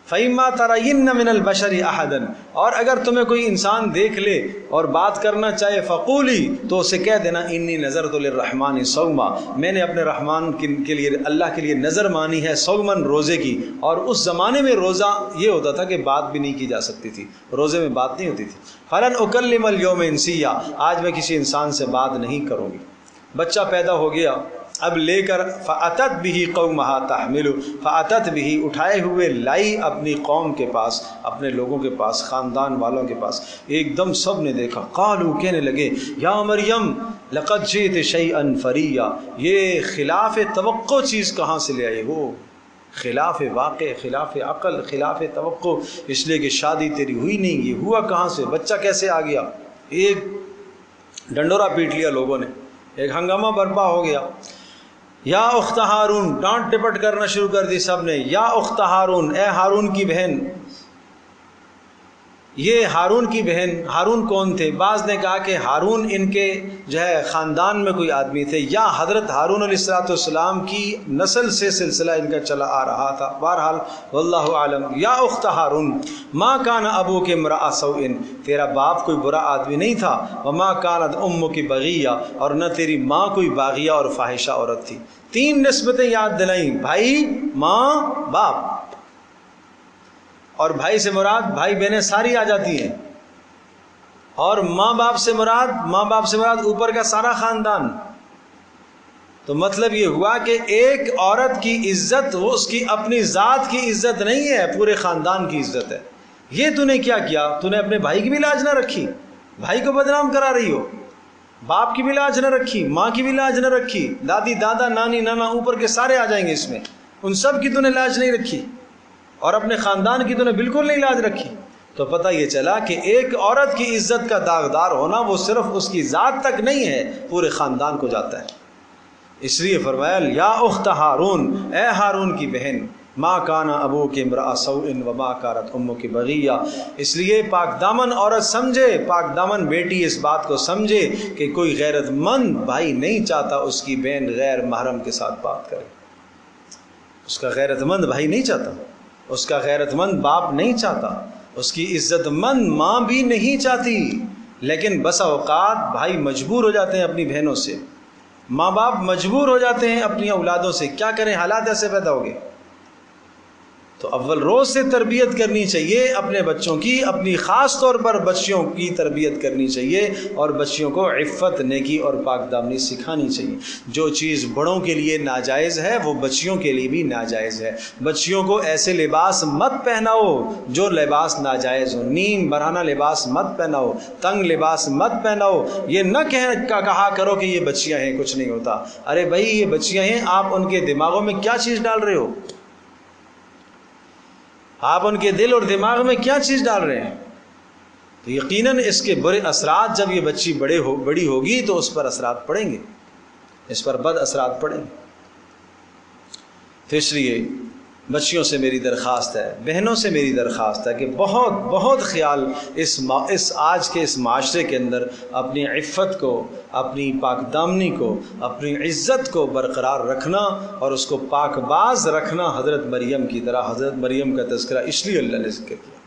فَإِمَّا تَرَيِنَّ مِنَ الْبَشَرِ أَحَدًا، اور اگر تمہیں کوئی انسان دیکھ لے اور بات کرنا چاہے، فقولی، تو اسے کہہ دینا انی نذرت للرحمن صوما، میں نے اپنے رحمان کے لیے اللہ کے لیے نظر مانی ہے، صومن روزے کی۔ اور اس زمانے میں روزہ یہ ہوتا تھا کہ بات بھی نہیں کی جا سکتی تھی، روزے میں بات نہیں ہوتی تھی۔ فلن اکلم اليوم انسیا، آج میں کسی انسان سے بات نہیں کروں گی۔ بچہ پیدا ہو گیا، اب لے کر فاتت بھی قومہا تحمل، فاتت بھی اٹھائے ہوئے لائی اپنی قوم کے پاس، اپنے لوگوں کے پاس، خاندان والوں کے پاس۔ ایک دم سب نے دیکھا، قالو کہنے لگے یا مریم لقد جئت شیئا فریا، یہ خلاف توقع چیز کہاں سے لے آئی ہو، خلاف واقع، خلاف عقل، خلاف توقع، اس لیے کہ شادی تیری ہوئی نہیں، یہ ہوا کہاں سے، بچہ کیسے آ گیا۔ ایک ڈنڈورا پیٹ لیا لوگوں نے، ایک ہنگامہ برپا ہو گیا۔ یا اخت ہارون، ڈانٹ ٹپٹ کرنا شروع کر دی سب نے، یا اخت ہارون، اے ہارون کی بہن۔ یہ ہارون کی بہن، ہارون کون تھے؟ بعض نے کہا کہ ہارون ان کے جو ہے خاندان میں کوئی آدمی تھے، یا حضرت ہارون علیہ السلام کی نسل سے سلسلہ ان کا چلا آ رہا تھا، بہرحال واللہ عالم۔ یا اخت ہارون ما کان ابوک امرأ سوء، تیرا باپ کوئی برا آدمی نہیں تھا، وما کانت امک بغیہ، اور نہ تیری ماں کوئی باغیہ اور فاحشہ عورت تھی۔ تین نسبتیں یاد دلائیں، بھائی، ماں، باپ، اور بھائی سے مراد بھائی بہنیں ساری آ جاتی ہیں، اور ماں باپ سے مراد اوپر کا سارا خاندان۔ تو مطلب یہ ہوا کہ ایک عورت کی عزت وہ اس کی اپنی ذات کی عزت نہیں ہے، پورے خاندان کی عزت ہے۔ یہ تو نے کیا کیا، تو نے اپنے بھائی کی بھی لاج نہ رکھی، بھائی کو بدنام کرا رہی ہو، باپ کی بھی لاج نہ رکھی، ماں کی بھی لاج نہ رکھی، دادی دادا نانی نانا اوپر کے سارے آ جائیں گے اس میں، ان سب کی تو نے لاج نہیں رکھی، اور اپنے خاندان کی تو نے بالکل نہیں لاج رکھی۔ تو پتہ یہ چلا کہ ایک عورت کی عزت کا داغدار ہونا وہ صرف اس کی ذات تک نہیں ہے، پورے خاندان کو جاتا ہے۔ اس لیے فرمایا یا اخت ہارون، اے ہارون کی بہن، ما کان ابوک امرأ سوء وما کانت امک بغیہ۔ اس لیے پاک دامن عورت سمجھے، پاک دامن بیٹی اس بات کو سمجھے کہ کوئی غیرت مند بھائی نہیں چاہتا اس کی بہن غیر محرم کے ساتھ بات کرے، اس کا غیرت مند بھائی نہیں چاہتا، اس کا غیرت مند باپ نہیں چاہتا، اس کی عزت مند ماں بھی نہیں چاہتی۔ لیکن بسا اوقات بھائی مجبور ہو جاتے ہیں اپنی بہنوں سے، ماں باپ مجبور ہو جاتے ہیں اپنی اولادوں سے، کیا کریں، حالات ایسے پیدا ہو گئے۔ تو اول روز سے تربیت کرنی چاہیے اپنے بچوں کی، اپنی خاص طور پر بچیوں کی تربیت کرنی چاہیے، اور بچیوں کو عفت، نیکی اور پاک دامنی سکھانی چاہیے۔ جو چیز بڑوں کے لیے ناجائز ہے وہ بچیوں کے لیے بھی ناجائز ہے۔ بچیوں کو ایسے لباس مت پہناؤ جو لباس ناجائز ہو، نیم برہنہ لباس مت پہناؤ، تنگ لباس مت پہناؤ۔ یہ نہ کہا کرو کہ یہ بچیاں ہیں کچھ نہیں ہوتا، ارے بھائی یہ بچیاں ہیں، آپ ان کے دماغوں میں کیا چیز ڈال رہے ہو، آپ ان کے دل اور دماغ میں کیا چیز ڈال رہے ہیں؟ تو یقیناً اس کے برے اثرات جب یہ بچی بڑی ہوگی تو اس پر اثرات پڑیں گے، اس پر بد اثرات پڑیں گے۔ تو اس لیے بچیوں سے میری درخواست ہے، بہنوں سے میری درخواست ہے کہ بہت بہت خیال اس آج کے اس معاشرے کے اندر اپنی عفت کو، اپنی پاک دامنی کو، اپنی عزت کو برقرار رکھنا اور اس کو پاک باز رکھنا، حضرت مریم کی طرح۔ حضرت مریم کا تذکرہ اس لیے اللہ نے ذکر کیا،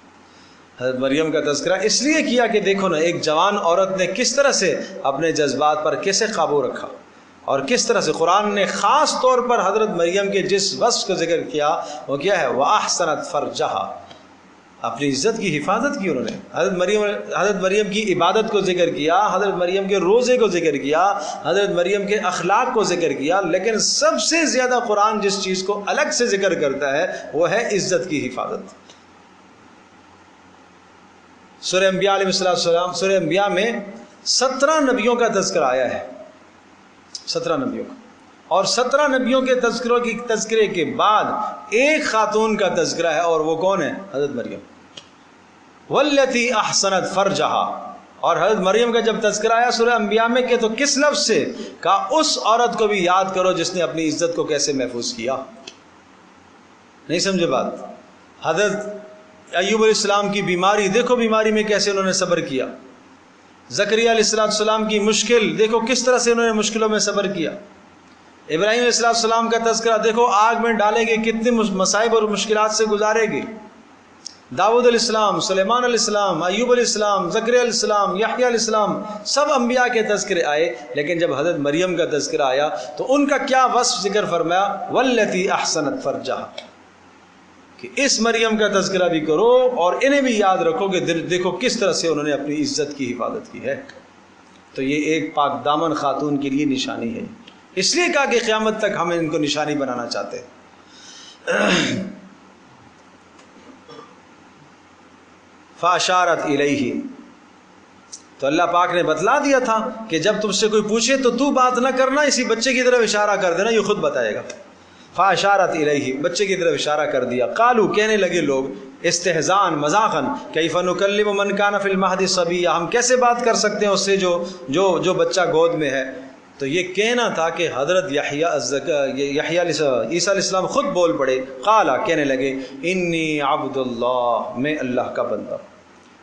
حضرت مریم کا تذکرہ اس لیے کیا کہ دیکھو نا ایک جوان عورت نے کس طرح سے اپنے جذبات پر کیسے قابو رکھا، اور کس طرح سے قرآن نے خاص طور پر حضرت مریم کے جس وصف کو ذکر کیا وہ کیا ہے، وَأَحْسَنَتْ فَرْجَهَا، اپنی عزت کی حفاظت کی انہوں نے۔ حضرت مریم کی عبادت کو ذکر کیا، حضرت مریم کے روزے کو ذکر کیا، حضرت مریم کے اخلاق کو ذکر کیا، لیکن سب سے زیادہ قرآن جس چیز کو الگ سے ذکر کرتا ہے وہ ہے عزت کی حفاظت۔ سورہ انبیاء علیہ السلام، سورہ انبیاء میں 17 نبیوں کا تذکرہ آیا ہے، 17 نبیوں کا، اور 17 نبیوں کے تذکرے کے بعد ایک خاتون کا تذکرہ ہے، اور وہ کون ہے؟ حضرت مریم۔ والتی احسنت فرجہا، اور حضرت مریم کا جب تذکرہ آیا سورہ انبیاء میں کہ تو کس لفظ سے کہا؟ اس عورت کو بھی یاد کرو جس نے اپنی عزت کو کیسے محفوظ کیا۔ نہیں سمجھے بات؟ حضرت ایوب علیہ السلام کی بیماری، دیکھو بیماری میں کیسے انہوں نے صبر کیا۔ زکریا علیہ السلام کی مشکل، دیکھو کس طرح سے انہوں نے مشکلوں میں صبر کیا۔ ابراہیم علیہ السلام کا تذکرہ، دیکھو آگ میں ڈالے گے کتنے مصائب اور مشکلات سے گزارے گے۔ داؤد علیہ السلام، سلیمان علیہ السلام، ایوب علیہ السلام، زکریا علیہ السلام، یحییٰ علیہ السلام، سب انبیاء کے تذکرے آئے، لیکن جب حضرت مریم کا تذکرہ آیا تو ان کا کیا وصف ذکر فرمایا؟ والتی احسنت فرجہا، کہ اس مریم کا تذکرہ بھی کرو اور انہیں بھی یاد رکھو کہ دیکھو کس طرح سے انہوں نے اپنی عزت کی حفاظت کی ہے۔ تو یہ ایک پاک دامن خاتون کے لیے نشانی ہے، اس لیے کہا کہ قیامت تک ہم ان کو نشانی بنانا چاہتے ہیں۔ فاشارت الیہ، تو اللہ پاک نے بتلا دیا تھا کہ جب تم سے کوئی پوچھے تو تو بات نہ کرنا، اسی بچے کی طرف اشارہ کر دینا، یہ خود بتائے گا۔ فاشارت الیہ، بچے کی طرف اشارہ کر دیا۔ قالو، کہنے لگے لوگ استہزان مذاقن، کیف نکلم من کان فی المہد صبیا، ہم کیسے بات کر سکتے ہیں اس سے جو بچہ گود میں ہے۔ تو یہ کہنا تھا کہ حضرت عیسیٰ علیہ السلام خود بول پڑے۔ قالا، کہنے لگے انی عبد اللہ، میں اللہ کا بندہ۔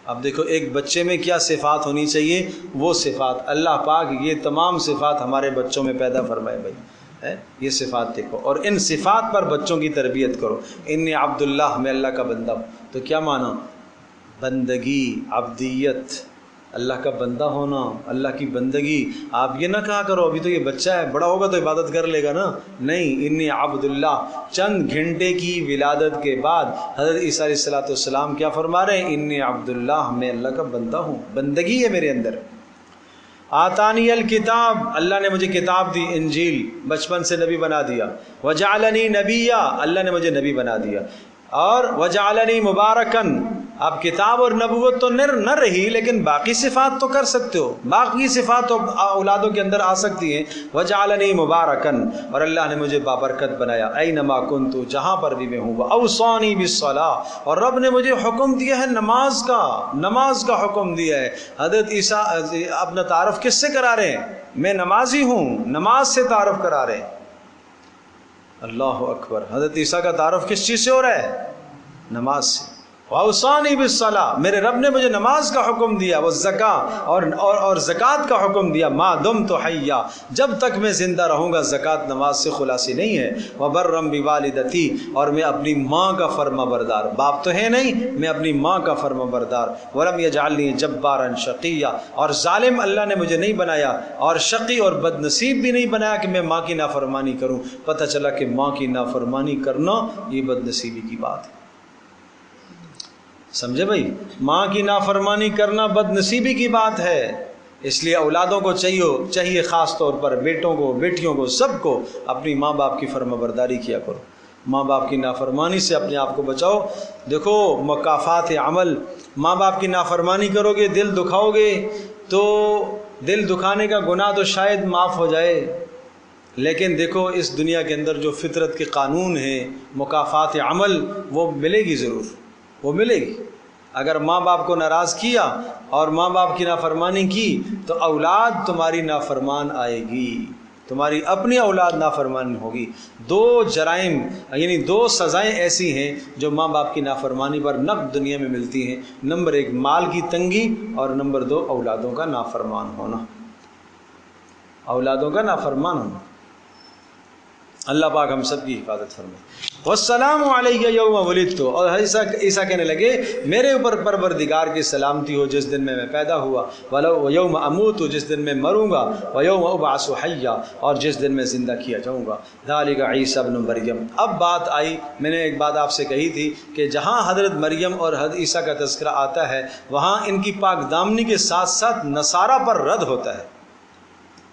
اب دیکھو ایک بچے میں کیا صفات ہونی چاہیے، وہ صفات اللہ پاک یہ تمام صفات ہمارے بچوں میں پیدا فرمائے بھائی، یہ صفات دیکھو اور ان صفات پر بچوں کی تربیت کرو۔ انی عبداللہ، میں اللہ کا بندہ ہوں۔ تو کیا معنی؟ بندگی، عبدیت، اللہ کا بندہ ہونا، اللہ کی بندگی۔ آپ یہ نہ کہا کرو ابھی تو یہ بچہ ہے، بڑا ہوگا تو عبادت کر لے گا نا، نہیں، انی عبداللہ۔ چند گھنٹے کی ولادت کے بعد حضرت عیسیٰ علیہ السلام کیا فرما رہے ہیں؟ انی عبداللہ، میں اللہ کا بندہ ہوں، بندگی ہے میرے اندر۔ آتانی الکتاب، اللہ نے مجھے کتاب دی، انجیل، بچپن سے نبی بنا دیا۔ وجعلنی نبیا، اللہ نے مجھے نبی بنا دیا۔ اور وجعلنی مبارکن، اب کتاب اور نبوت تو نہ رہی، لیکن باقی صفات تو کر سکتے ہو، باقی صفات تو اولادوں کے اندر آ سکتی ہیں۔ وجعلنی مبارکن، اور اللہ نے مجھے بابرکت بنایا، اینما کنت، جہاں پر بھی میں ہوں۔ واوصانی بالصلاۃ، اور رب نے مجھے حکم دیا ہے نماز کا حکم دیا ہے۔ حضرت عیسیٰ اپنا تعارف کس سے کرا رہے ہیں؟ میں نمازی ہوں، نماز سے تعارف کرا رہے ہیں۔ اللہ اکبر، حضرت عیسیٰ کا تعارف کس چیز سے ہو رہا ہے؟ نماز سے۔ وَأَوْصَانِي بِالصَّلَاةِ، میرے رب نے مجھے نماز کا حکم دیا، وَالزَّكَاةِ، اور زکوٰۃ کا حکم دیا، مَا دُمْتُ حَيًّا، جب تک میں زندہ رہوں گا زکوٰۃ نماز سے خلاصی نہیں ہے۔ وَبَرًّا بِوَالِدَتِي، اور میں اپنی ماں کا فرما بردار، باپ تو ہے نہیں، میں اپنی ماں کا فرما بردار۔ وَلَمْ يَجْعَلْنِي جَبَّارًا شَقِيًّا، اور ظالم اللہ نے مجھے نہیں بنایا، اور شقی اور بد نصیب بھی نہیں بنایا کہ میں ماں کی نافرمانی کروں۔ پتہ چلا کہ ماں کی نافرمانی کرنا یہ بد نصیبی کی بات ہے، سمجھے بھائی؟ ماں کی نافرمانی کرنا بد نصیبی کی بات ہے۔ اس لیے اولادوں کو چاہیے خاص طور پر بیٹوں کو، بیٹیوں کو، سب کو اپنی ماں باپ کی فرما برداری کیا کرو، ماں باپ کی نافرمانی سے اپنے آپ کو بچاؤ۔ دیکھو مکافات عمل، ماں باپ کی نافرمانی کرو گے، دل دکھاؤ گے، تو دل دکھانے کا گناہ تو شاید معاف ہو جائے، لیکن دیکھو اس دنیا کے اندر جو فطرت کے قانون ہیں، مکافات عمل، وہ ملے گی، ضرور وہ ملے گی۔ اگر ماں باپ کو ناراض کیا اور ماں باپ کی نافرمانی کی تو اولاد تمہاری نافرمان آئے گی، تمہاری اپنی اولاد نافرمان ہوگی۔ دو جرائم یعنی دو سزائیں ایسی ہیں جو ماں باپ کی نافرمانی پر نقد دنیا میں ملتی ہیں، نمبر 1 مال کی تنگی، اور نمبر 2 اولادوں کا نافرمان ہونا، اولادوں کا نافرمان ہونا۔ اللہ پاک ہم سب کی حفاظت فرمائے۔ والسلام علیہ یوم ولدت، اور عیسیٰ کہنے لگے میرے اوپر پروردگار کی سلامتی ہو جس دن میں پیدا ہوا، ویوم اموت، جس دن میں مروں گا، ویوم ابعث حیا، اور جس دن میں زندہ کیا جاؤں گا۔ ذالک عیسیٰ ابن مریم۔ اب بات آئی، میں نے ایک بات آپ سے کہی تھی کہ جہاں حضرت مریم اور حضرت عیسیٰ کا تذکرہ آتا ہے وہاں ان کی پاک دامنی کے ساتھ ساتھ نصارہ پر رد ہوتا ہے،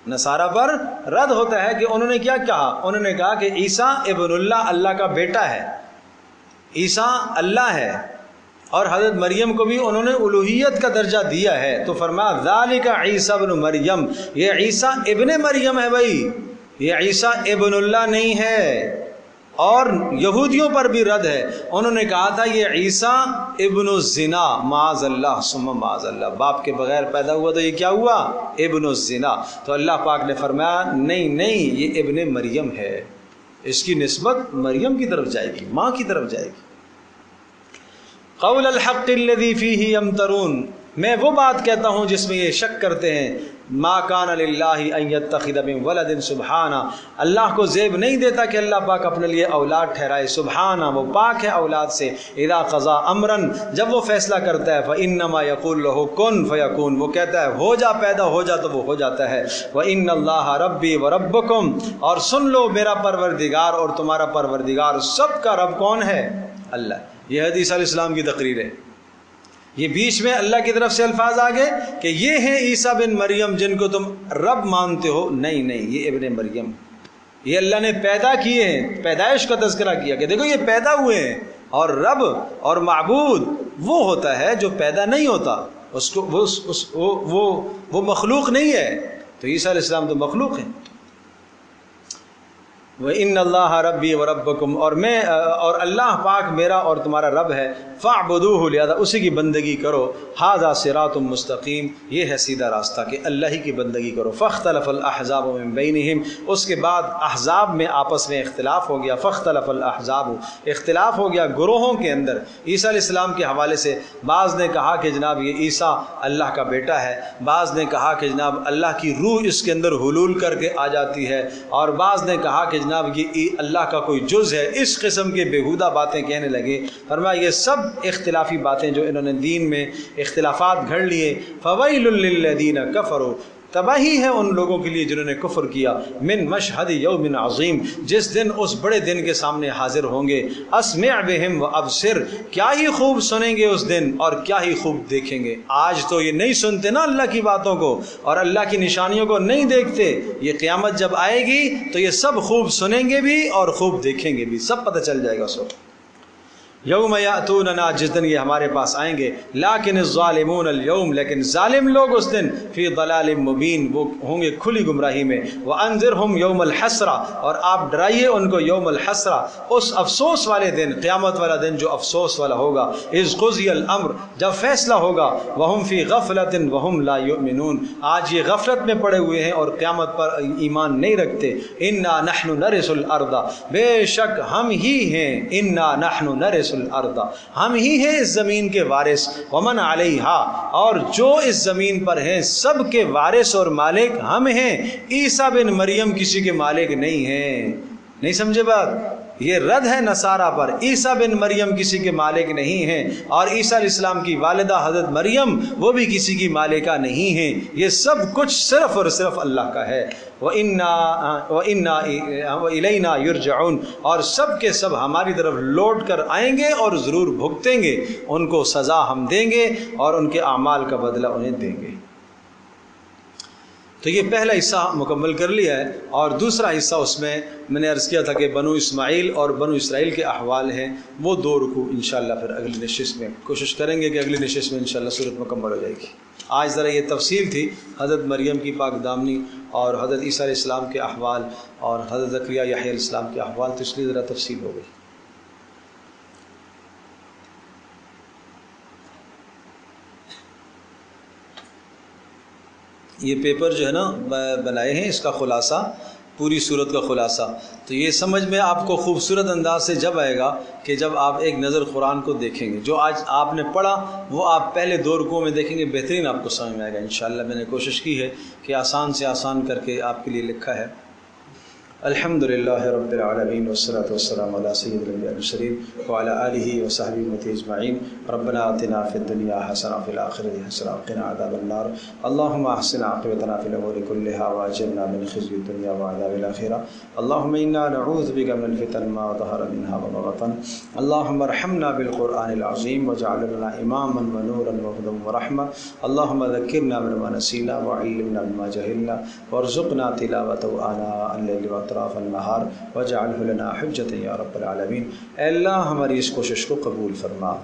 نصارہ پر رد ہوتا ہے کہ انہوں نے کیا کہا؟ انہوں نے کہا کہ عیسیٰ ابن اللہ، اللہ کا بیٹا ہے، عیسیٰ اللہ ہے، اور حضرت مریم کو بھی انہوں نے الوہیت کا درجہ دیا ہے۔ تو فرمایا ذالک عیسیٰ ابن مریم، یہ عیسیٰ ابن مریم ہے بھائی، یہ عیسیٰ ابن اللہ نہیں ہے۔ اور یہودیوں پر بھی رد ہے، انہوں نے کہا تھا یہ عیسیٰ ابن الزنا، معاذ اللہ ثم معاذ اللہ، باپ کے بغیر پیدا ہوا تو یہ کیا ہوا؟ ابن الزنا۔ تو اللہ پاک نے فرمایا نہیں یہ ابن مریم ہے، اس کی نسبت مریم کی طرف جائے گی، ماں کی طرف جائے گی۔ قول الحق الذی فیہ یمترون، میں وہ بات کہتا ہوں جس میں یہ شک کرتے ہیں۔ ما کان للہ ان یتخذ من ولد، سبحانہ، اللہ کو زیب نہیں دیتا کہ اللہ پاک اپنے لیے اولاد ٹھہرائے، سبحانہ، وہ پاک ہے اولاد سے۔ اذا قضا امرا، جب وہ فیصلہ کرتا ہے، فانما یقول له کن فیکون، وہ کہتا ہے ہو جا، پیدا ہو جا تو وہ ہو جاتا ہے۔ وان اللہ ربی وربکم، اور سن لو میرا پروردگار اور تمہارا پروردگار، سب کا رب کون ہے؟ اللہ۔ یہ حدیث علیہ السلام کی تقریر ہے، یہ بیچ میں اللہ کی طرف سے الفاظ آ گئے کہ یہ ہیں عیسیٰ بن مریم جن کو تم رب مانتے ہو، نہیں یہ ابن مریم، یہ اللہ نے پیدا کیے ہیں، پیدائش کا تذکرہ کیا کہ دیکھو یہ پیدا ہوئے ہیں، اور رب اور معبود وہ ہوتا ہے جو پیدا نہیں ہوتا، اس کو وہ مخلوق نہیں ہے، تو عیسیٰ علیہ السلام تو مخلوق ہیں۔ وَإِنَّ اللَّهَ رَبِّي وَرَبَّكُمْ، اور اللہ پاک میرا اور تمہارا رب ہے، فَاعْبُدُوهُ، لہذا اسی کی بندگی کرو، هَذَا صِرَاطٌ مستقیم، یہ ہے سیدھا راستہ کہ اللہ ہی کی بندگی کرو۔ فَاخْتَلَفَ الْأَحْزَابُ مِن بَيْنِهِمْ، اس کے بعد احزاب میں آپس میں اختلاف ہو گیا، فَاخْتَلَفَ الْأَحْزَابُ، اختلاف ہو گیا گروہوں کے اندر عیسیٰ علیہ السلام کے حوالے سے۔ بعض نے کہا کہ جناب یہ عیسیٰ اللہ کا بیٹا ہے، بعض نے کہا کہ جناب اللہ کی روح اس کے اندر حلول کر کے آ جاتی ہے، اور بعض نے کہا کہ جناب یہ اللہ کا کوئی جز ہے، اس قسم کے بیہودہ باتیں کہنے لگے۔ فرمایا یہ سب اختلافی باتیں جو انہوں نے دین میں اختلافات گھڑ لیے، فویل للذین کفروا، تباہی ہے ان لوگوں کے لیے جنہوں نے کفر کیا، من مشہد یوم عظیم، جس دن اس بڑے دن کے سامنے حاضر ہوں گے، اسمع بہم و ابصر، کیا ہی خوب سنیں گے اس دن اور کیا ہی خوب دیکھیں گے۔ آج تو یہ نہیں سنتے نا اللہ کی باتوں کو اور اللہ کی نشانیوں کو نہیں دیکھتے، یہ قیامت جب آئے گی تو یہ سب خوب سنیں گے بھی اور خوب دیکھیں گے بھی، سب پتہ چل جائے گا اس وقت۔ یوم یاتوننا، جس دن یہ ہمارے پاس آئیں گے، لیکن الظالمون اليوم، لیکن ظالم لوگ اس دن فی ضلال مبین، وہ ہوں گے کھلی گمراہی میں۔ وانذرہم یوم الحسرہ، اور آپ ڈرائیے ان کو یوم الحسرہ، اس افسوس والے دن، قیامت والا دن جو افسوس والا ہوگا۔ اذ قضی الامر، جب فیصلہ ہوگا، وہم فی غفلۃ وہم لا یؤمنون، آج یہ غفلت میں پڑے ہوئے ہیں اور قیامت پر ایمان نہیں رکھتے۔ انا نحن نرث الارض، بے شک ہم ہی ہیں، انا نحن نرث الارض، ہم ہی ہیں اس زمین کے وارث، ومن علیہا، اور جو اس زمین پر ہیں سب کے وارث اور مالک ہم ہیں، عیسیٰ بن مریم کسی کے مالک نہیں ہیں۔ نہیں سمجھے بات؟ یہ رد ہے نصارہ پر، عیسیٰ بن مریم کسی کے مالک نہیں ہیں، اور عیسیٰ علیہ السلام کی والدہ حضرت مریم وہ بھی کسی کی مالکہ نہیں ہیں، یہ سب کچھ صرف اور صرف اللہ کا ہے۔ وَإِنَّا وَإِلَيْنَا يُرْجَعُونَ، اور سب کے سب ہماری طرف لوٹ کر آئیں گے اور ضرور بھگتیں گے، ان کو سزا ہم دیں گے اور ان کے اعمال کا بدلہ انہیں دیں گے۔ تو یہ پہلا حصہ مکمل کر لیا ہے، اور دوسرا حصہ اس میں نے عرض کیا تھا کہ بنو اسماعیل اور بنو اسرائیل کے احوال ہیں، وہ 2 رکوع انشاءاللہ پھر اگلی نشست میں کوشش کریں گے کہ اگلی نشست میں انشاءاللہ صورت مکمل ہو جائے گی۔ آج ذرا یہ تفصیل تھی حضرت مریم کی پاک دامنی اور حضرت عیسیٰ علیہ السلام کے احوال اور حضرت زکریا یحییٰ علیہ السلام کے احوال، تو اس لیے ذرا تفصیل ہو گئی۔ یہ پیپر جو ہے نا بنائے ہیں، اس کا خلاصہ پوری صورت کا خلاصہ، تو یہ سمجھ میں آپ کو خوبصورت انداز سے جب آئے گا کہ جب آپ ایک نظر قرآن کو دیکھیں گے۔ جو آج آپ نے پڑھا وہ آپ پہلے 2 رکوعوں میں دیکھیں گے، بہترین آپ کو سمجھ میں آئے گا انشاءاللہ۔ میں نے کوشش کی ہے کہ آسان سے آسان کر کے آپ کے لیے لکھا ہے۔ الحمدللہ رب العالمین والصلاة والسلام علی سید الانبیاء والمرسلین وعلی آلہ وصحبہ اجمعین۔ ربنا آتنا فی الدنیا حسنہ وفی الآخرۃ حسنہ وقنا عذاب النار۔ اللہم احسن عاقبتنا فی الامور کلہا واجرنا من خزی الدنیا وعذاب الآخرہ۔ اللہم انا نعوذ بک من الفتن ما ظہر منها وما بطن۔ اللہم ارحمنا بالقرآن العظیم واجعل لنا اماما ونورا وہدى ورحمہ۔ اللہم ذکرنا مما نسینا وعلمنا مما جہلنا وارزقنا تلاوته آناء اللیل اطراف النہار وجعلہ لنا حجۃ یا رب العالمین۔ اے اللہ ہماری اس کوشش کو قبول فرما۔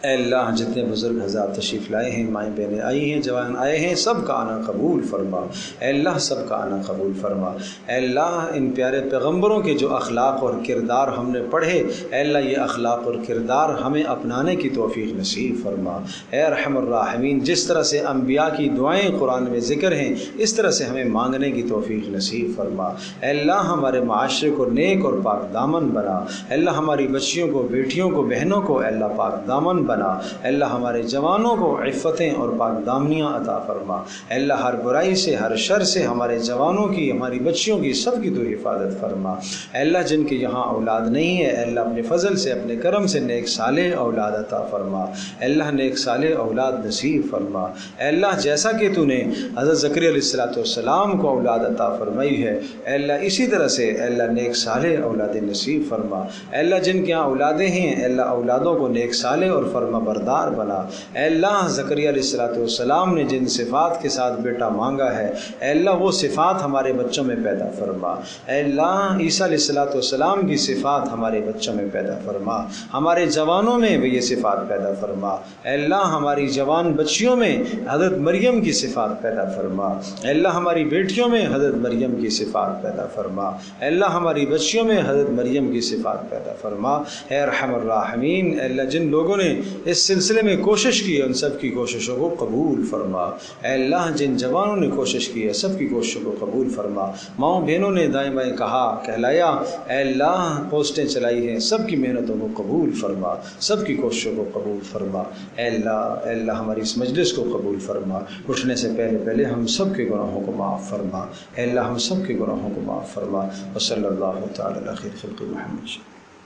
اے اللہ جتنے بزرگ حضرات تشریف لائے ہیں، مائیں بہنیں آئی ہیں، جوان آئے ہیں، سب کا آنا قبول فرما۔ اے اللہ سب کا آنا قبول فرما۔ اے اللہ ان پیارے پیغمبروں کے جو اخلاق اور کردار ہم نے پڑھے، اے اللہ یہ اخلاق اور کردار ہمیں اپنانے کی توفیق نصیب فرما۔ اے ارحم الراحمین، جس طرح سے انبیاء کی دعائیں قرآن میں ذکر ہیں، اس طرح سے ہمیں مانگنے کی توفیق نصیب فرما۔ اے اللہ ہمارے معاشرے کو نیک اور پاک دامن بنا۔ اے اللہ ہماری بچیوں کو، بیٹیوں کو، بہنوں کو اے اللہ پاک دامن بنا۔ اے اللہ ہمارے جوانوں کو عفتیں اور پاک دامنیاں عطا فرما۔ اے اللہ ہر برائی سے، ہر شر سے ہمارے جوانوں کی، ہماری بچیوں کی، سب کی تو حفاظت فرما۔ اے اللہ جن کے یہاں اولاد نہیں ہے، اے اللہ اپنے فضل سے، اپنے کرم سے نیک صالح اولاد عطا فرما۔ اے اللہ نیک صالح اولاد نصیب فرما۔ اے اللہ جیسا کہ تو نے حضرت زکریا علیہ السلام کو اولاد عطا فرمائی ہے، اے اللہ اسی طرح سے اے اللہ نیک صالح اولاد نصیب فرما۔ اے اللہ جن کے یہاں اولادیں ہیں، اے اللہ اولادوں کو نیک صالح اور فرما بردار بنا۔ اے اللہ زکریا علیہ السلام نے جن صفات کے ساتھ بیٹا مانگا ہے، اے اللہ وہ صفات ہمارے بچوں میں پیدا فرما۔ اے اللہ عیسیٰ علیہ السلام کی صفات ہمارے بچوں میں پیدا فرما، ہمارے جوانوں میں بھی یہ صفات پیدا فرما۔ اے اللہ ہماری جوان بچیوں میں حضرت مریم کی صفات پیدا فرما۔ اے اللہ ہماری بیٹیوں میں حضرت مریم کی صفات پیدا فرما۔ اے اللہ ہماری بچیوں میں حضرت مریم کی صفات پیدا فرما۔ اے ارحم الراحمین، اے اللہ جن لوگوں نے اس سلسلے میں کوشش کی ہے ان سب کی کوششوں کو قبول فرما۔ اے اللہ جن جوانوں نے کوشش کی ہے سب کی کوششوں کو قبول فرما۔ ماؤں بہنوں نے دائیں بائیں کہا کہلایا، اے اللہ پوسٹیں چلائی ہیں، سب کی محنتوں کو قبول فرما، سب کی کوششوں کو قبول فرما۔ اے اللہ ہماری اس مجلس کو قبول فرما۔ اٹھنے سے پہلے ہم سب کے گناہوں کو معاف فرما۔ اے اللہ ہم سب کے گناہوں کو معاف فرما۔ وصلی اللہ تعالی علی خیر خلق محمد۔